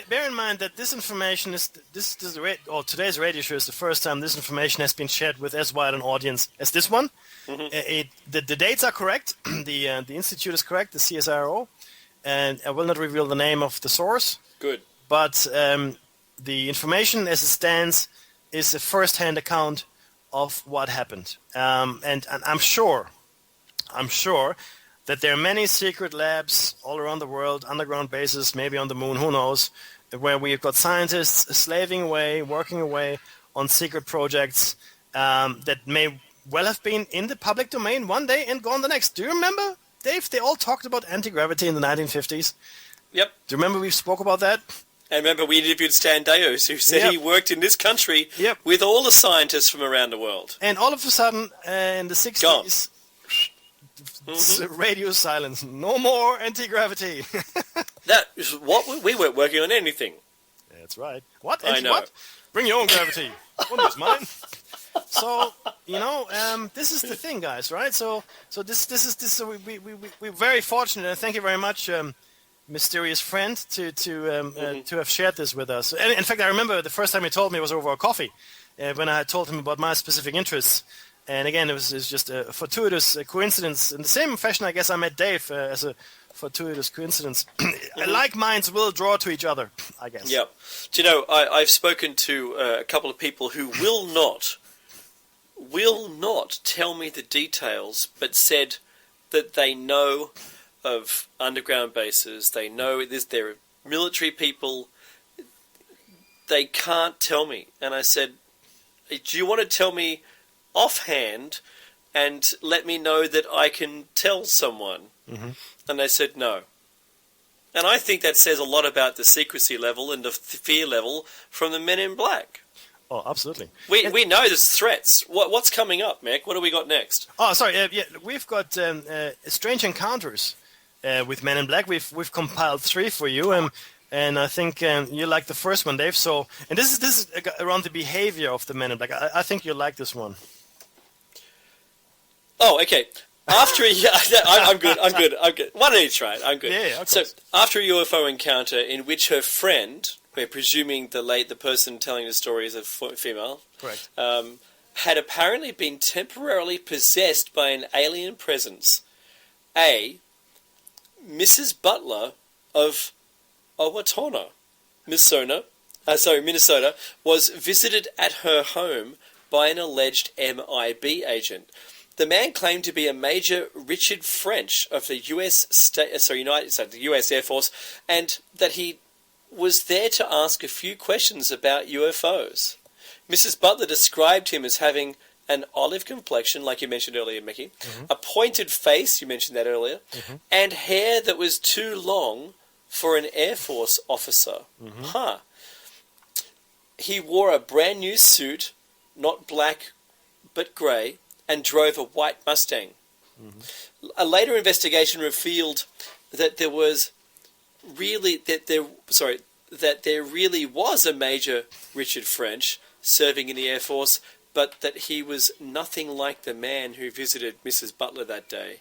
bear in mind that this information today's radio show is the first time this information has been shared with as wide an audience as this one. The dates are correct. The institute is correct, the CSIRO, and I will not reveal the name of the source. Good. But the information as it stands is a first-hand account of what happened. And I'm sure that there are many secret labs all around the world, underground bases, maybe on the moon, who knows, where we've got scientists slaving away, working away on secret projects that may well have been in the public domain one day and gone the next. Do you remember, Dave? They all talked about anti-gravity in the 1950s. Yep. Do you remember we spoke about that? I remember we interviewed Stan Deus, who said he worked in this country with all the scientists from around the world. And all of a sudden, in the 60s, radio silence. No more anti-gravity. That is what we weren't working on anything. That's right. What? I know. What? Bring your own gravity. Don't use mine. So this is the thing, guys, right? So this is so we're very fortunate, and thank you very much, mysterious friend, to have shared this with us. And in fact, I remember the first time he told me it was over a coffee, when I told him about my specific interests. And again, it was just a fortuitous coincidence. In the same fashion, I guess I met Dave as a fortuitous coincidence. Like minds will draw to each other, I guess. Yeah. Do you know, I've spoken to a couple of people who will not tell me the details, but said that they know of underground bases. They know they're military people. They can't tell me. And I said, do you want to tell me offhand and let me know that I can tell someone? Mm-hmm. And they said no. And I think that says a lot about the secrecy level and the fear level from the Men in Black. Oh, absolutely. We know there's threats. What's coming up, Mick? What do we got next? Oh, sorry. We've got strange encounters with Men in Black. We've compiled 3 for you, and I think you like the first one, Dave. So, and this is around the behavior of the Men in Black. I think you'll like this one. Oh, okay. After I'm good. One each, right? I'm good. Yeah, so after a UFO encounter in which her friend, we're presuming the person telling the story is a female, correct, had apparently been temporarily possessed by an alien presence. A. Mrs. Butler of Owatonna, Minnesota, was visited at her home by an alleged MIB agent. The man claimed to be a Major Richard French of the the U.S. Air Force, and that he was there to ask a few questions about UFOs. Mrs. Butler described him as having an olive complexion, like you mentioned earlier, Mickey, a pointed face, you mentioned that earlier, and hair that was too long for an Air Force officer. He wore a brand new suit, not black but grey, and drove a white Mustang. A later investigation revealed that there really was a Major Richard French serving in the Air Force, but that he was nothing like the man who visited Mrs. Butler that day.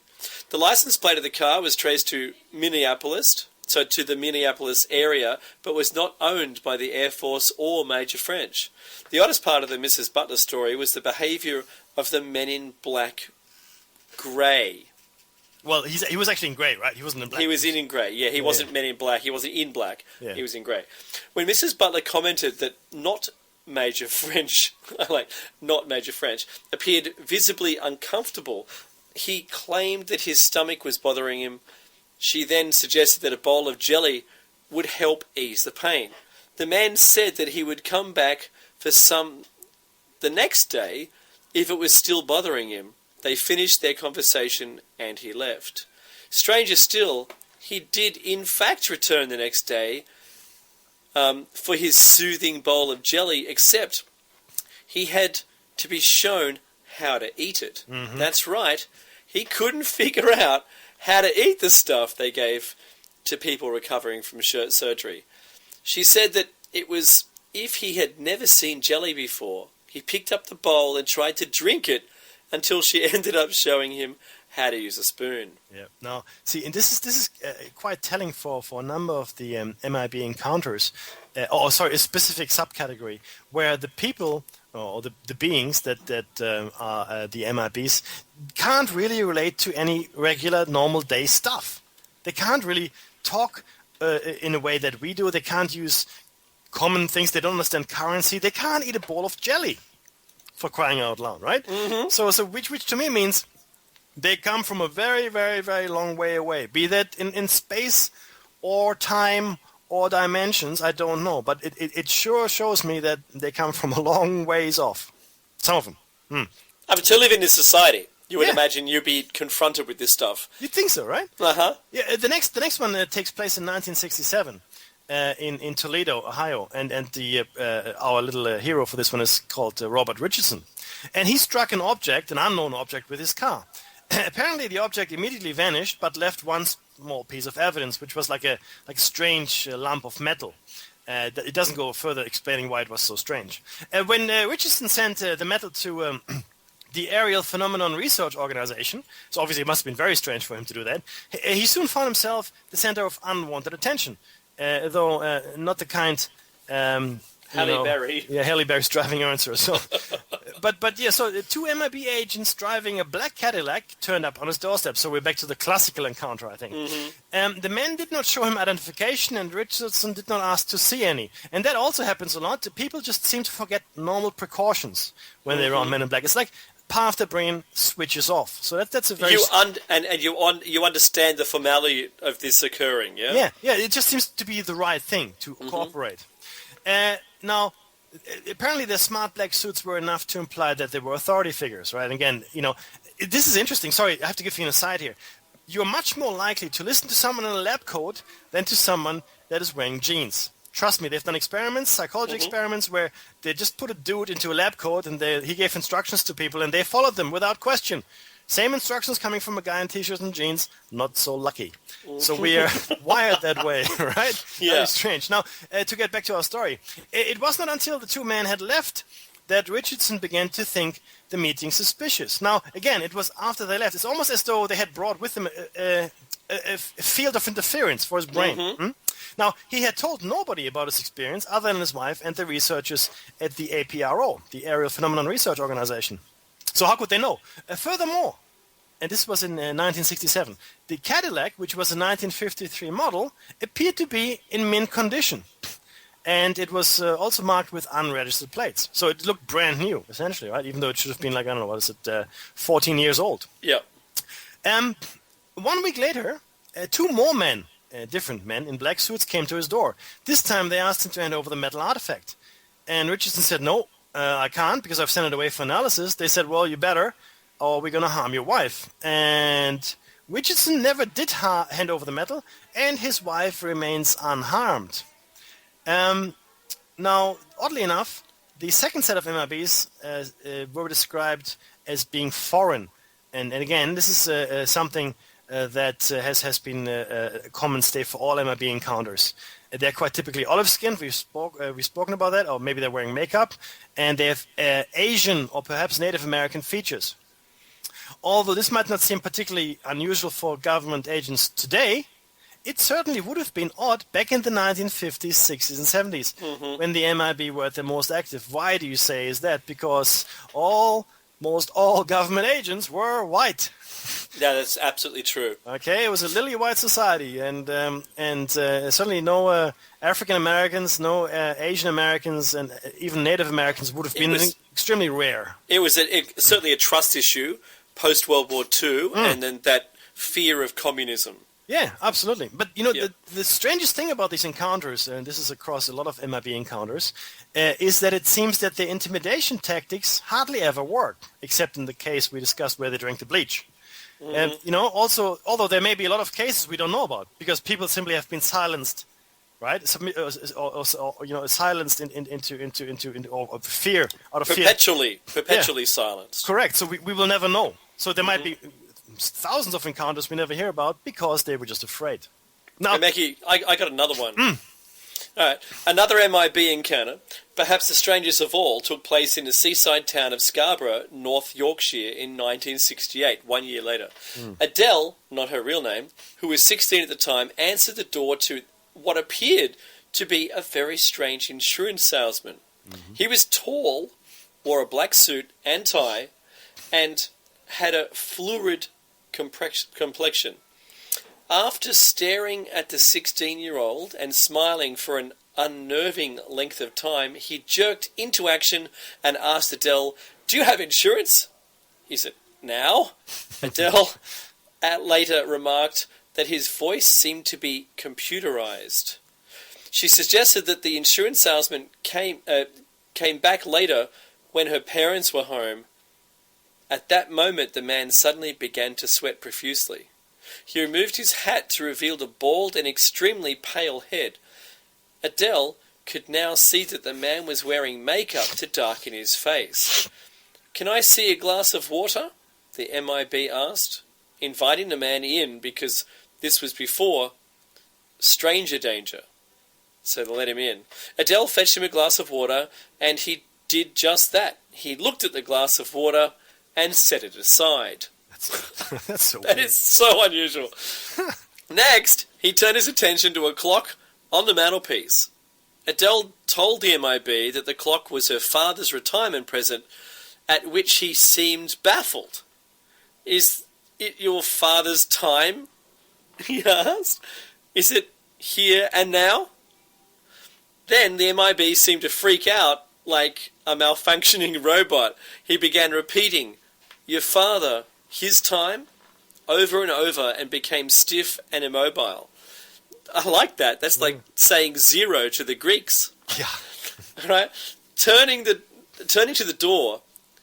The license plate of the car was traced to Minneapolis, so to the Minneapolis area, but was not owned by the Air Force or Major French. The oddest part of the Mrs. Butler story was the behaviour of the Men in Black grey. Well, he was actually in grey, right? He wasn't in black. He was in grey, yeah. He wasn't Men in Black. He wasn't in black. Yeah. He was in grey. When Mrs. Butler commented that not Major French appeared visibly uncomfortable, he claimed that his stomach was bothering him. She then suggested that a bowl of jelly would help ease the pain. The man said that he would come back for some the next day if it was still bothering him. They finished their conversation and he left. Stranger still, he did in fact return the next day for his soothing bowl of jelly, except he had to be shown how to eat it. That's right. He couldn't figure out how to eat the stuff they gave to people recovering from surgery. She said that it was if he had never seen jelly before. He picked up the bowl and tried to drink it until she ended up showing him how to use a spoon. Yeah. Now, see, and this is quite telling for a number of the MIB encounters. A specific subcategory where the people or the beings that are the MIBs can't really relate to any regular normal day stuff. They can't really talk in a way that we do. They can't use common things. They don't understand currency. They can't eat a bowl of jelly, for crying out loud, right? So which to me means they come from a very, very, very long way away. Be that in space or time or dimensions, I don't know. But it sure shows me that they come from a long ways off. Some of them. But to live in this society, you would imagine you'd be confronted with this stuff. You'd think so, right? Yeah. The next one takes place in 1967 in Toledo, Ohio, and the our little hero for this one is called Robert Richardson, and he struck an unknown object with his car. Apparently, the object immediately vanished, but left one small piece of evidence, which was like a strange lump of metal. It doesn't go further explaining why it was so strange. When Richardson sent the metal to the Aerial Phenomenon Research Organization, so obviously it must have been very strange for him to do that, he soon found himself the center of unwanted attention, though not the kind... Halle Berry. Yeah, Halle Berry's driving answer. So, but yeah, so the two MIB agents driving a black Cadillac turned up on his doorstep. So we're back to the classical encounter, I think. The men did not show him identification, and Richardson did not ask to see any. And that also happens a lot. People just seem to forget normal precautions when they're on Men in Black. It's like part of the brain switches off. So that's a very... You understand the formality of this occurring, yeah? Yeah, it just seems to be the right thing to cooperate. Now, apparently the smart black suits were enough to imply that they were authority figures, right? And again, this is interesting. Sorry, I have to give you an aside here. You're much more likely to listen to someone in a lab coat than to someone that is wearing jeans. Trust me, they've done experiments, psychology experiments, where they just put a dude into a lab coat and he gave instructions to people and they followed them without question. Same instructions coming from a guy in t-shirts and jeans, not so lucky. So we are wired that way, right? Yeah. Very strange. Now, to get back to our story, it was not until the two men had left that Richardson began to think the meeting suspicious. Now, again, it was after they left. It's almost as though they had brought with them a field of interference for his brain. Now, he had told nobody about his experience other than his wife and the researchers at the APRO, the Aerial Phenomenon Research Organization. So how could they know? Furthermore, and this was in 1967, the Cadillac, which was a 1953 model, appeared to be in mint condition. And it was also marked with unregistered plates. So it looked brand new, essentially, right? Even though it should have been 14 years old. Yeah. 1 week later, two more men, different men in black suits, came to his door. This time they asked him to hand over the metal artifact. And Richardson said, no, I can't because I've sent it away for analysis. They said, well, you better, or we're going to harm your wife. And Richardson never did hand over the metal, and his wife remains unharmed. Now, oddly enough, the second set of MIBs were described as being foreign. And again, this is something that has been a common state for all MIB encounters. They're quite typically olive-skinned. We've spoken about that, or maybe they're wearing makeup, and they have Asian or perhaps Native American features. Although this might not seem particularly unusual for government agents today, it certainly would have been odd back in the 1950s, 60s, and 70s, when the MIB were at their most active. Why do you say is that? Because almost all government agents were white. Yeah, that's absolutely true. Okay, it was a lily white society, and certainly no African Americans, no Asian Americans, and even Native Americans would have been extremely rare. It was certainly a trust issue post World War II, and then that fear of communism. Yeah, absolutely. But the strangest thing about these encounters, and this is across a lot of MIB encounters, is that it seems that the intimidation tactics hardly ever work, except in the case we discussed where they drank the bleach. And also, although there may be a lot of cases we don't know about, because people simply have been silenced, right? Silenced into fear, out of perpetually silenced. Correct. So we will never know. So there might be thousands of encounters we never hear about because they were just afraid. Now, hey, Mackie, I got another one. All right, another MIB encounter, perhaps the strangest of all, took place in the seaside town of Scarborough, North Yorkshire, in 1968, 1 year later. Adele, not her real name, who was 16 at the time, answered the door to what appeared to be a very strange insurance salesman. He was tall, wore a black suit and tie, and had a florid complexion. After staring at the 16-year-old and smiling for an unnerving length of time, he jerked into action and asked Adele, "Do you have insurance?" He said, "Now?" Adele later remarked that his voice seemed to be computerized. She suggested that the insurance salesman came back later when her parents were home. At that moment, the man suddenly began to sweat profusely. He removed his hat to reveal a bald and extremely pale head. Adele could now see that the man was wearing makeup to darken his face. "Can I see a glass of water?" the MIB asked, inviting the man in because this was before stranger danger. So they let him in. Adele fetched him a glass of water, and he did just that. He looked at the glass of water and set it aside. That's so That weird. is so unusual. Next, he turned his attention to a clock on the mantelpiece. Adele told the MIB that the clock was her father's retirement present, at which he seemed baffled. Is it your father's time? He asked. Is it here and now? Then the MIB seemed to freak out like a malfunctioning robot. He began repeating, "Your father, his time?" over and over, and became stiff and immobile. I like that. That's like saying zero to the Greeks. Yeah. Right? Turning to the door,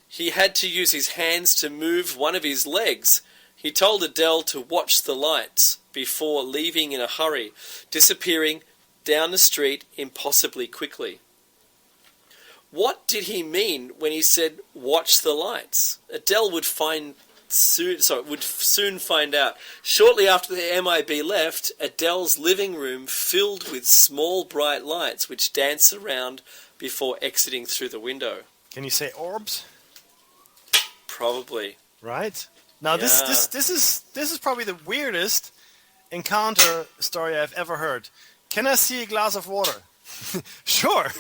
he had to use his hands to move one of his legs. He told Adele to watch the lights before leaving in a hurry, disappearing down the street impossibly quickly. What did he mean when he said, "watch the lights"? Adele would soon find out. Shortly after the MIB left, Adele's living room filled with small bright lights which danced around before exiting through the window. Can you say orbs? Probably. Right. Now this is probably the weirdest encounter story I've ever heard. Can I see a glass of water? Sure.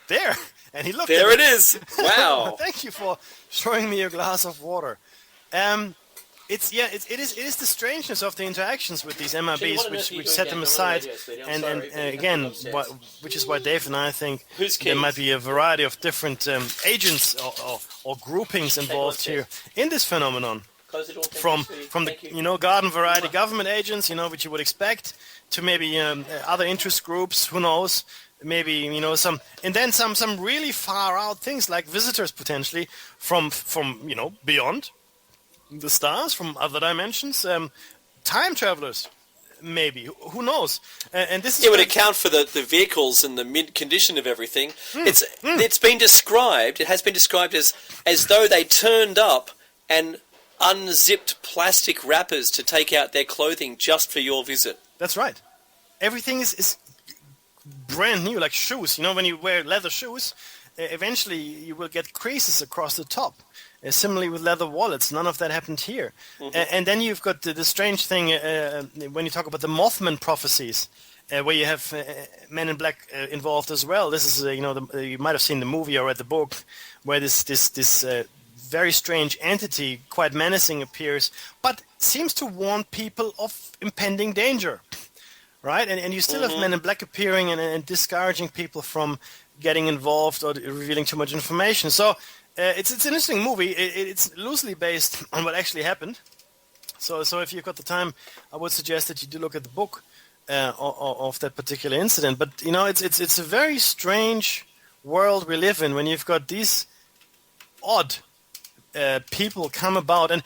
There. And he looked. There at it is. Wow. Thank you for showing me a glass of water. It is the strangeness of the interactions with these MIBs which set them aside, and again, which is why Dave and I think there might be a variety of different agents or groupings involved here in this phenomenon. From the garden variety government agents, which you would expect, to maybe other interest groups, who knows, maybe some really far out things like visitors potentially from beyond the stars, from other dimensions, time travelers, maybe, who knows? And this is it would account for the vehicles and the mint condition of everything. It's been described. It has been described as though they turned up and unzipped plastic wrappers to take out their clothing just for your visit. That's right. Everything is brand new, like shoes. When you wear leather shoes, eventually you will get creases across the top. Similarly with leather wallets, none of that happened here. And then you've got the strange thing when you talk about the Mothman prophecies, where you have Men in Black involved as well. This is you might have seen the movie or read the book, where this very strange entity, quite menacing, appears, but seems to warn people of impending danger, right? And you still have Men in Black appearing and discouraging people from getting involved or revealing too much information. So it's an interesting movie. It's loosely based on what actually happened. So if you've got the time, I would suggest that you do look at the book of that particular incident. But it's a very strange world we live in when you've got these odd people come about, and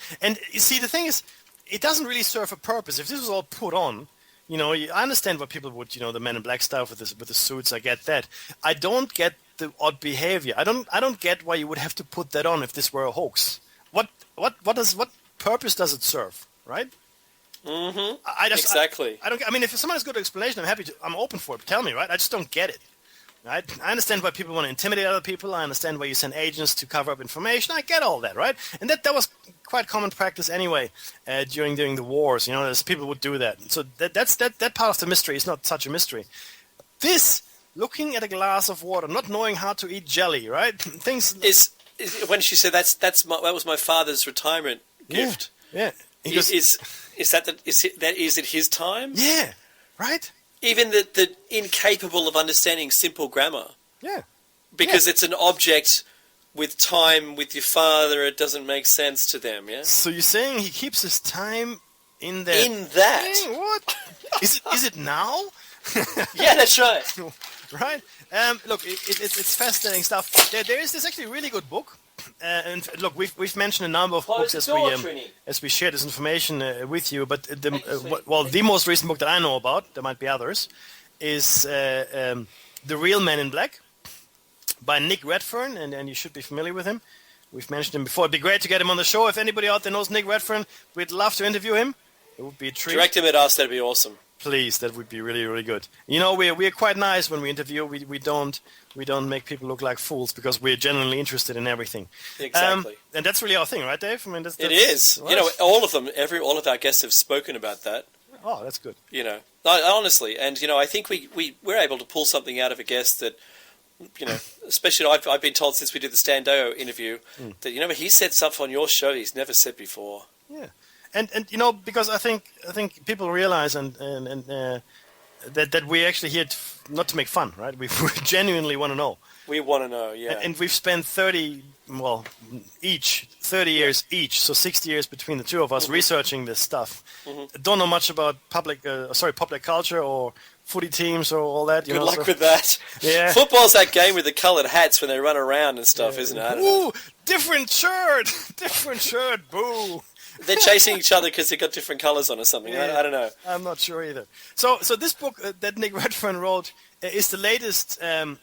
you see, the thing is, it doesn't really serve a purpose. If this was all put on, I understand what people would, the Men in Black stuff with the suits. I get that. I don't get the odd behavior. I don't get why you would have to put that on if this were a hoax. What purpose does it serve, right? Exactly. I don't. I mean, if someone has got an explanation, I'm open for it. Tell me, right? I just don't get it. Right? I understand why people want to intimidate other people. I understand why you send agents to cover up information. I get all that, right? And that was quite common practice anyway during the wars. People would do that. So that part of the mystery is not such a mystery. This, looking at a glass of water, not knowing how to eat jelly, right? Things is when she said that was my father's retirement gift. Yeah. Is it his time? Yeah. Right. Even the incapable of understanding simple grammar. Yeah. Because it's an object with time with your father, it doesn't make sense to them, yeah? So you're saying he keeps his time in that? In that. Hey, what? Is it now? Yeah, that's right. Right? Look, it's fascinating stuff. There is this actually really good book. And look, we've mentioned a number of books as we share this information with you. But the most recent book that I know about, there might be others, is The Real Men in Black by Nick Redfern, and you should be familiar with him. We've mentioned him before. It'd be great to get him on the show. If anybody out there knows Nick Redfern, we'd love to interview him. It would be a treat. Direct him at us. That'd be awesome. Please, that would be really, really good. You know, we're quite nice when we interview. We don't make people look like fools because we're genuinely interested in everything. Exactly. And that's really our thing, right, Dave? I mean, that's it is. Right. You know, all of them, all of our guests have spoken about that. Oh, that's good. You know, honestly, and you know, I think we're able to pull something out of a guest that, you know, especially I've been told since we did the Standeo interview that, you know, he said stuff on your show he's never said before. Yeah. And you know, because I think people realize that we're actually here not to make fun, right? We genuinely want to know. We want to know, yeah. And we've spent 30 years each, so 60 years between the two of us researching this stuff. Don't know much about public culture or footy teams or all that. Good luck with that. Yeah. Football's that game with the coloured hats when they run around and stuff, isn't it? Ooh, different shirt, boo. They're chasing each other because they've got different colours on or something. Yeah, I don't know. I'm not sure either. So this book that Nick Redfern wrote is the latest and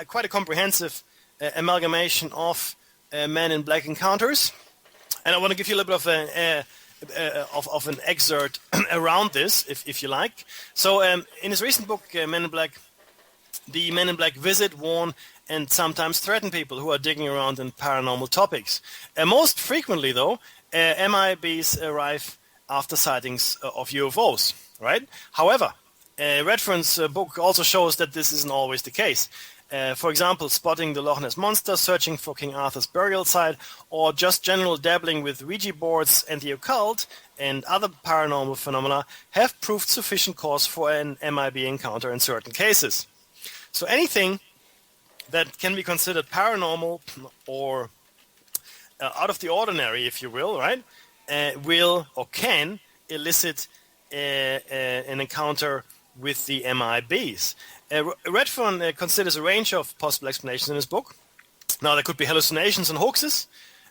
quite a comprehensive amalgamation of Men in Black encounters. And I want to give you a little bit of an excerpt around this, if you like. So in his recent book, Men in Black, the Men in Black visit, warn, and sometimes threaten people who are digging around in paranormal topics. Most frequently, though, MIBs arrive after sightings of UFOs, right? However, Redfern's book also shows that this isn't always the case. For example, spotting the Loch Ness Monster, searching for King Arthur's burial site, or just general dabbling with Ouija boards and the occult and other paranormal phenomena have proved sufficient cause for an MIB encounter in certain cases. So anything that can be considered paranormal or out of the ordinary, if you will, right, will or can elicit an encounter with the MIBs. Redfern considers a range of possible explanations in his book. Now, there could be hallucinations and hoaxes,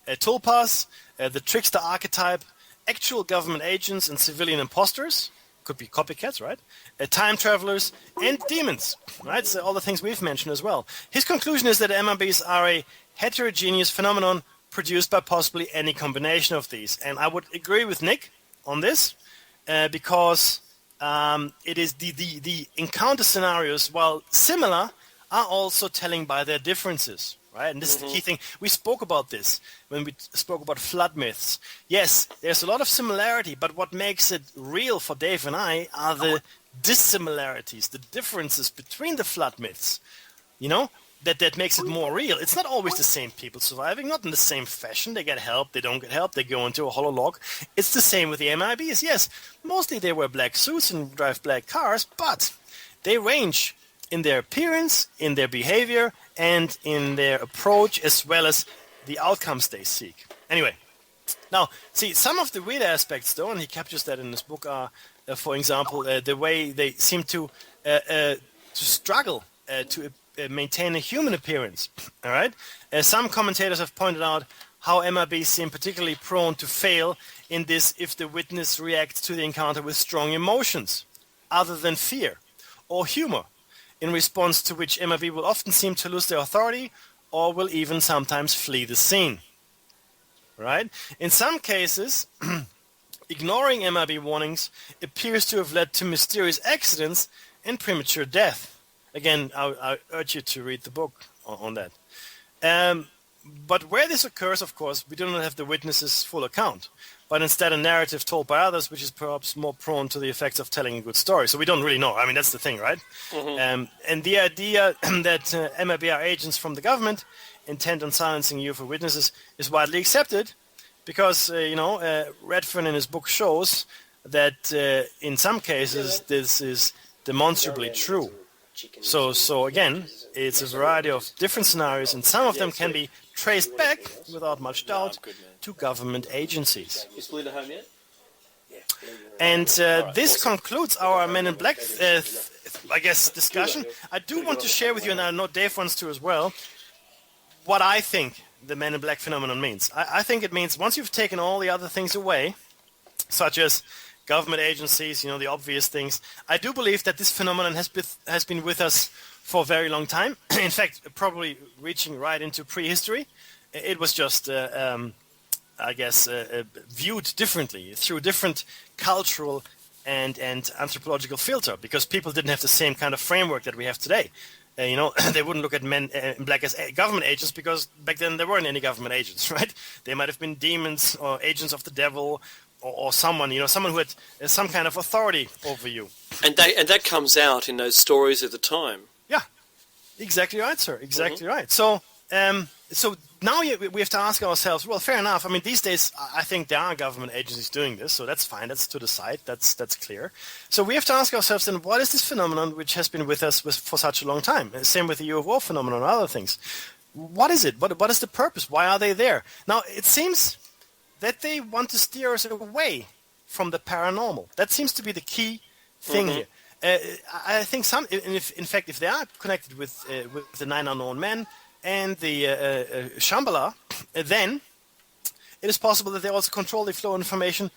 tulpas, the trickster archetype, actual government agents and civilian imposters, could be copycats, right? Time travelers and demons, right? So all the things we've mentioned as well. His conclusion is that MIBs are a heterogeneous phenomenon produced by possibly any combination of these. And I would agree with Nick on this because it is the encounter scenarios, while similar, are also telling by their differences, right? And this is the key thing. We spoke about this when we spoke about flood myths. Yes, there's a lot of similarity, but what makes it real for Dave and I are the dissimilarities, the differences between the flood myths, you know? That makes it more real. It's not always the same people surviving, not in the same fashion. They get help, they don't get help, they go into a hollow log. It's the same with the MIBs. Yes, mostly they wear black suits and drive black cars, but they range in their appearance, in their behavior, and in their approach, as well as the outcomes they seek. Anyway, now, see, some of the weird aspects, though, and he captures that in his book, are, for example, the way they seem to struggle to maintain a human appearance. All right. Some commentators have pointed out how MIBs seem particularly prone to fail in this if the witness reacts to the encounter with strong emotions, other than fear or humor, in response to which MIB will often seem to lose their authority or will even sometimes flee the scene. Right. In some cases, ignoring MIB warnings appears to have led to mysterious accidents and premature death. Again, I urge you to read the book on that. But where this occurs, of course, we do not have the witness's full account, but instead a narrative told by others, which is perhaps more prone to the effects of telling a good story. So we don't really know. I mean, that's the thing, right? And the idea that MIB are agents from the government intent on silencing UFO witnesses is widely accepted because, Redfern in his book shows that in some cases this is demonstrably true. So again, it's a variety of different scenarios, and some of them can be traced back, without much doubt, to government agencies. Is Belinda home yet? And this concludes our Men in Black, discussion. I do want to share with you, and I know Dave wants to as well, what I think the Men in Black phenomenon means. I think it means once you've taken all the other things away, such as government agencies, the obvious things. I do believe that this phenomenon has been with us for a very long time. In fact, probably reaching right into prehistory. It was just I guess, viewed differently through different cultural and anthropological filter, because people didn't have the same kind of framework that we have today. They wouldn't look at men in black as government agents, because back then there weren't any government agents, right? They might have been demons or agents of the devil, or someone who had some kind of authority over you. And that comes out in those stories of the time. Yeah, exactly right, sir. Exactly right. So now we have to ask ourselves, well, fair enough. I mean, these days, I think there are government agencies doing this, so that's fine. That's to the side. That's clear. So we have to ask ourselves then, what is this phenomenon which has been with us for such a long time? Same with the UFO phenomenon and other things. What is it? What is the purpose? Why are they there? Now, it seems that they want to steer us away from the paranormal. That seems to be the key thing here. I think in fact, if they are connected with the 9 unknown men and the Shambhala, then it is possible that they also control the flow of information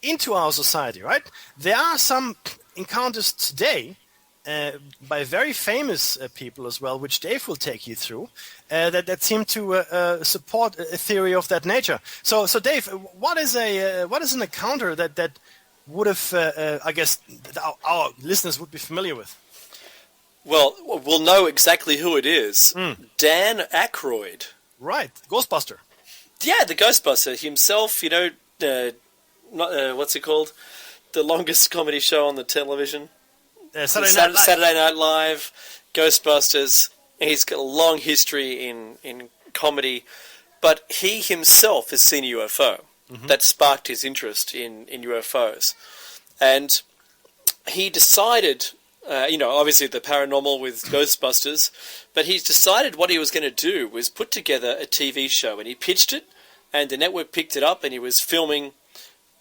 into our society, right? There are some encounters today by very famous people as well, which Dave will take you through, that seem to support a theory of that nature. So Dave, what is an encounter that would have, I guess, our listeners would be familiar with? Well, we'll know exactly who it is. Dan Aykroyd. Right, Ghostbuster. Yeah, the Ghostbuster himself. What's it called? The longest comedy show on the television. Saturday Night Live, Ghostbusters. He's got a long history in comedy, but he himself has seen a UFO. That sparked his interest in UFOs. And he decided, obviously the paranormal with Ghostbusters, but he decided what he was going to do was put together a TV show, and he pitched it, and the network picked it up, and he was filming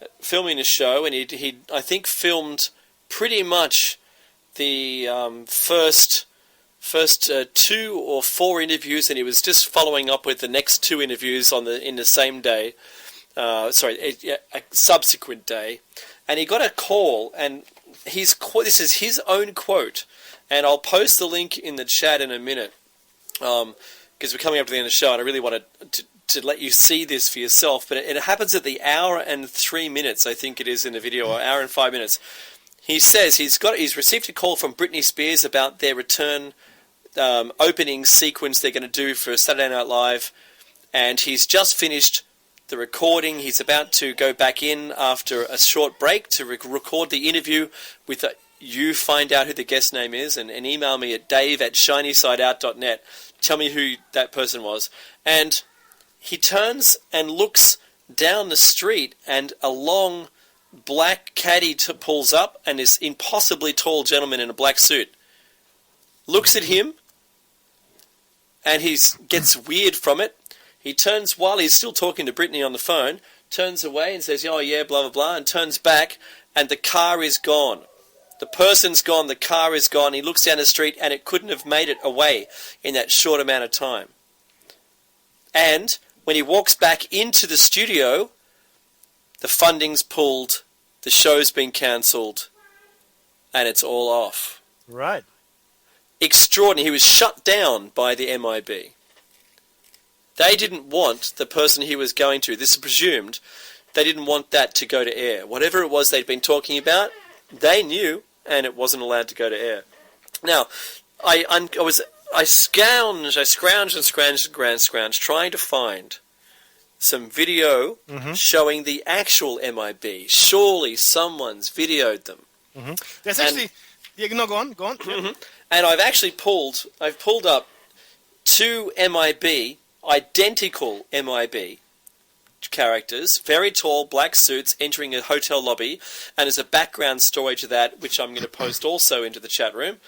a show, and he I think filmed pretty much the first 2 or 4 interviews, and he was just following up with the next 2 interviews in the same day. A subsequent day, and he got a call, and this is his own quote, and I'll post the link in the chat in a minute, because we're coming up to the end of the show, and I really want to let you see this for yourself. But it happens at the hour and 3 minutes, I think it is in the video, or hour and 5 minutes. He says he's received a call from Britney Spears about their return opening sequence they're going to do for Saturday Night Live, and he's just finished the recording. He's about to go back in after a short break to record the interview with you. Find out who the guest name is, and email me at dave@shinysideout.net. Tell me who that person was. And he turns and looks down the street, and a long black caddy pulls up, and this impossibly tall gentleman in a black suit looks at him, and he gets weird from it. He turns, while he's still talking to Brittany on the phone, turns away and says, "Oh yeah, blah, blah, blah," and turns back, and the car is gone. The person's gone, the car is gone. He looks down the street, and it couldn't have made it away in that short amount of time. And when he walks back into the studio, the funding's pulled, the show's been cancelled, and it's all off. Right. Extraordinary. He was shut down by the MIB. They didn't want the person he was going to, this is presumed, they didn't want that to go to air. Whatever it was they'd been talking about, they knew, and it wasn't allowed to go to air. Now, I scrounged, trying to find some video showing the actual MIB. Surely someone's videoed them. There's actually... go on. And I've pulled up 2 MIB, identical MIB characters, very tall, black suits, entering a hotel lobby, and there's a background story to that, which I'm going to post also into the chat room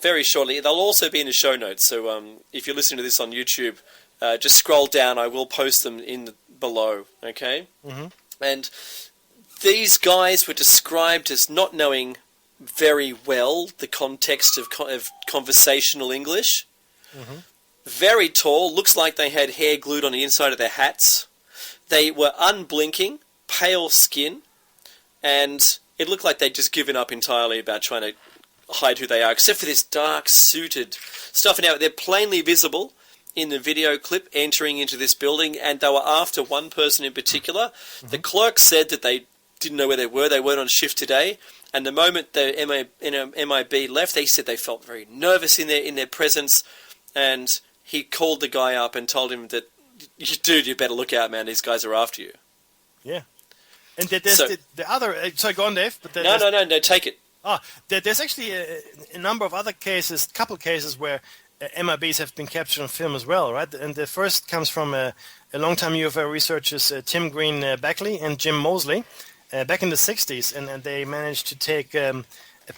very shortly. They'll also be in the show notes, so if you're listening to this on YouTube, just scroll down. I will post them below, okay? And these guys were described as not knowing very well the context of conversational English. Very tall, looks like they had hair glued on the inside of their hats. They were unblinking, pale skin, and it looked like they'd just given up entirely about trying to hide who they are, except for this dark suited stuff. Now, they're plainly visible in the video clip entering into this building, and they were after one person in particular. The clerk said that they didn't know where they were. They weren't on shift today. And the moment the MIB left, they said they felt very nervous in their presence. And he called the guy up and told him that, dude, you better look out, man. These guys are after you. Yeah. And there's the other... sorry, go on, Dave. But No, take it. There's actually a number of other cases, couple cases where MIBs have been captured on film as well, right? And the first comes from a long-time UFO researchers, Tim Green-Beckley and Jim Moseley, back in the 60s, and they managed to take a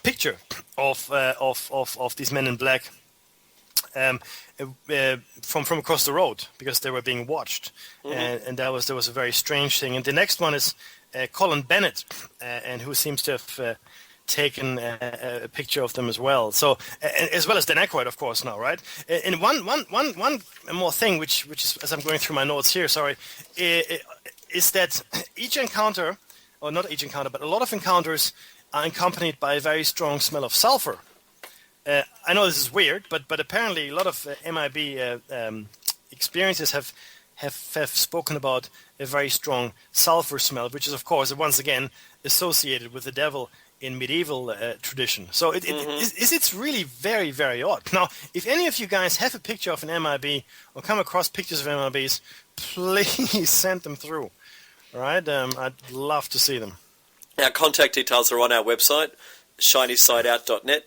picture of these men in black from across the road because they were being watched, and there was a very strange thing. And the next one is Colin Bennett, and who seems to have taken a picture of them as well. So, as well as Dan Aykroyd, of course, now, right? And one more thing, which is, as I'm going through my notes here, is that each encounter, or not each encounter, but a lot of encounters are accompanied by a very strong smell of sulfur. I know this is weird, but apparently a lot of MIB experiences have spoken about a very strong sulfur smell, which is, of course, once again associated with the devil in medieval tradition. So it's really very, very odd. Now, if any of you guys have a picture of an MIB or come across pictures of MIBs, please send them through. All right? I'd love to see them. Our contact details are on our website, shinysideout.net.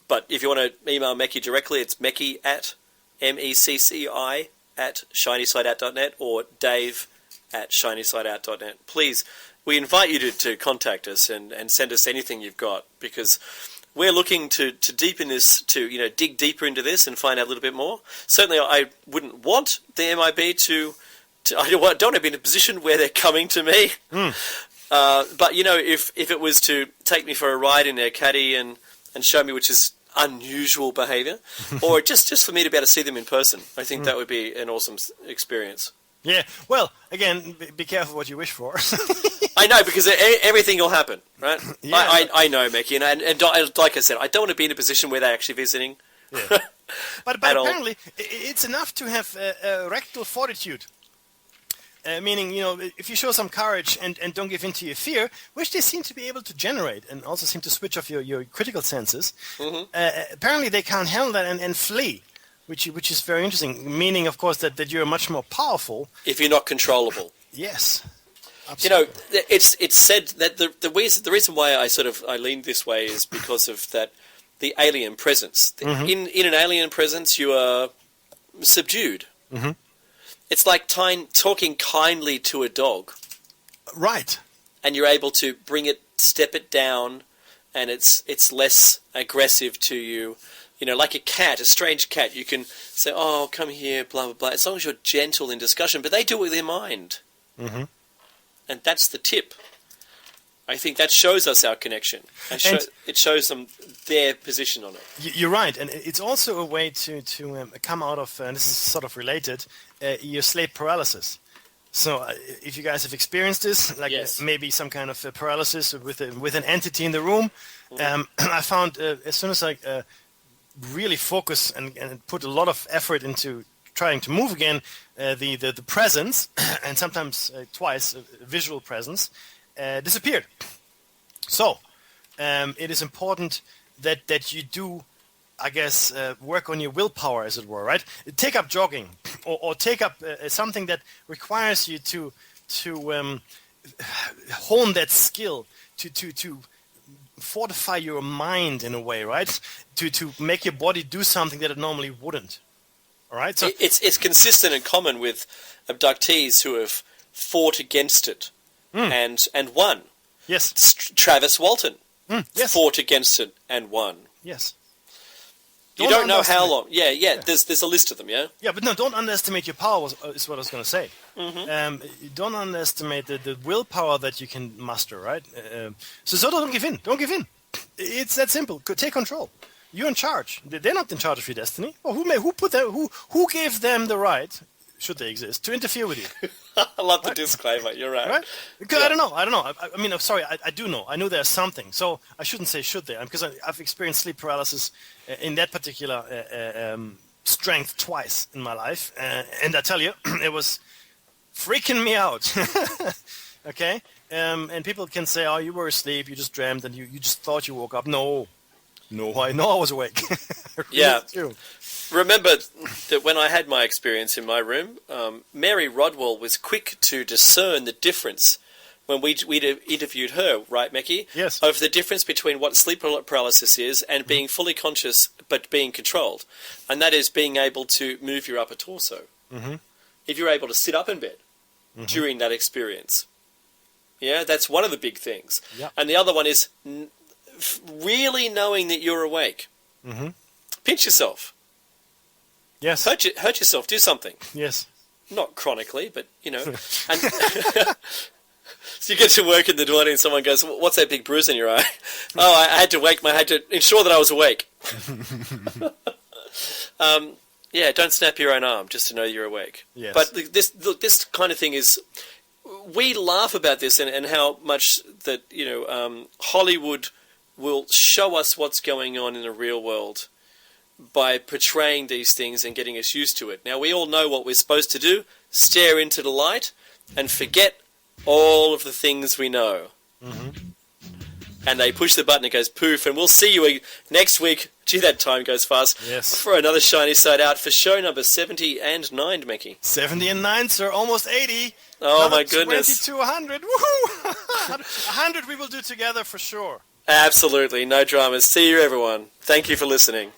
But if you want to email Mecci directly, it's Mecci at MECCI at shinysideout.net or Dave at shinysideout.net. Please, we invite you to contact us and send us anything you've got, because we're looking to deepen this, to dig deeper into this and find out a little bit more. Certainly, I wouldn't want the MIB to I don't want to be in a position where they're coming to me. But if it was to take me for a ride in their caddy and show me, which is unusual behaviour, or just for me to be able to see them in person, I think that would be an awesome experience. Yeah, well, again, be careful what you wish for. I know, because everything will happen, right? Yeah. I know, Mecci, and like I said, I don't want to be in a position where they're actually visiting. Yeah. But apparently, it's enough to have a rectal fortitude. Meaning, if you show some courage and don't give in to your fear, which they seem to be able to generate, and also seem to switch off your critical senses, apparently they can't handle that and flee, which is very interesting. Meaning, of course, that you're much more powerful if you're not controllable. Yes, absolutely. It's said that the reason why I leaned this way is because of that the alien presence. In an alien presence, you are subdued. It's like talking kindly to a dog. Right. And you're able to step it down, and it's less aggressive to you. Like a cat, a strange cat, you can say, oh, come here, blah, blah, blah, as long as you're gentle in discussion. But they do it with their mind. And that's the tip. I think that shows us our connection. It shows them their position on it. You're right, and it's also a way to come out of, and this is sort of related, your sleep paralysis. So if you guys have experienced this, like maybe some kind of paralysis with an entity in the room, I found as soon as I really focus and put a lot of effort into trying to move again, the presence, and sometimes twice visual presence, disappeared. So it is important that you do, I guess, work on your willpower, as it were, right? Take up jogging, or take up something that requires you to hone that skill, to fortify your mind in a way, right? To make your body do something that it normally wouldn't. All right. So it's consistent and common with abductees who have fought against it and won. Yes. Travis Walton yes. fought against it and won. Yes. You don't know how long. Yeah. There's a list of them, yeah? Yeah, but no, don't underestimate your power, is what I was going to say. Don't underestimate the willpower that you can muster, right? So don't give in. Don't give in. It's that simple. Take control. You're in charge. They're not in charge of your destiny. Well, who gave them the right, should they exist, to interfere with you? I love the disclaimer. You're right. Because I don't know. I mean, I'm sorry. I do know. I know there's something. So I shouldn't say should they, because I've experienced sleep paralysis in that particular strength twice in my life, and I tell you, it was freaking me out. Okay, and people can say, "Oh, you were asleep, you just dreamt, and you just thought you woke up." No, I know I was awake. Yeah. True. Remember that when I had my experience in my room, Mary Rodwell was quick to discern the difference when we'd interviewed her, right, Mecky? Yes. Over the difference between what sleep paralysis is and being fully conscious but being controlled. And that is being able to move your upper torso. Mm-hmm. If you're able to sit up in bed during that experience. Yeah, that's one of the big things. Yep. And the other one is really knowing that you're awake. Mm-hmm. Pinch yourself. Yes. Hurt yourself. Do something. Yes. Not chronically, but, and so you get to work in the morning and someone goes, "What's that big bruise in your eye?" "Oh, I had to ensure that I was awake." Yeah, don't snap your own arm just to know you're awake. Yes. But this kind of thing is, we laugh about this and how much that, Hollywood will show us what's going on in the real world by portraying these things and getting us used to it. Now, we all know what we're supposed to do: stare into the light and forget all of the things we know. Mm-hmm. And they push the button, it goes poof, and we'll see you next week. Gee, that time goes fast. Yes. For another Shiny Side Out for show number 79, Mickey. 70 and 9, sir. Almost 80. Oh, Another my goodness. 20 to 100. Woohoo! 100 we will do together for sure. Absolutely. No dramas. See you, everyone. Thank you for listening.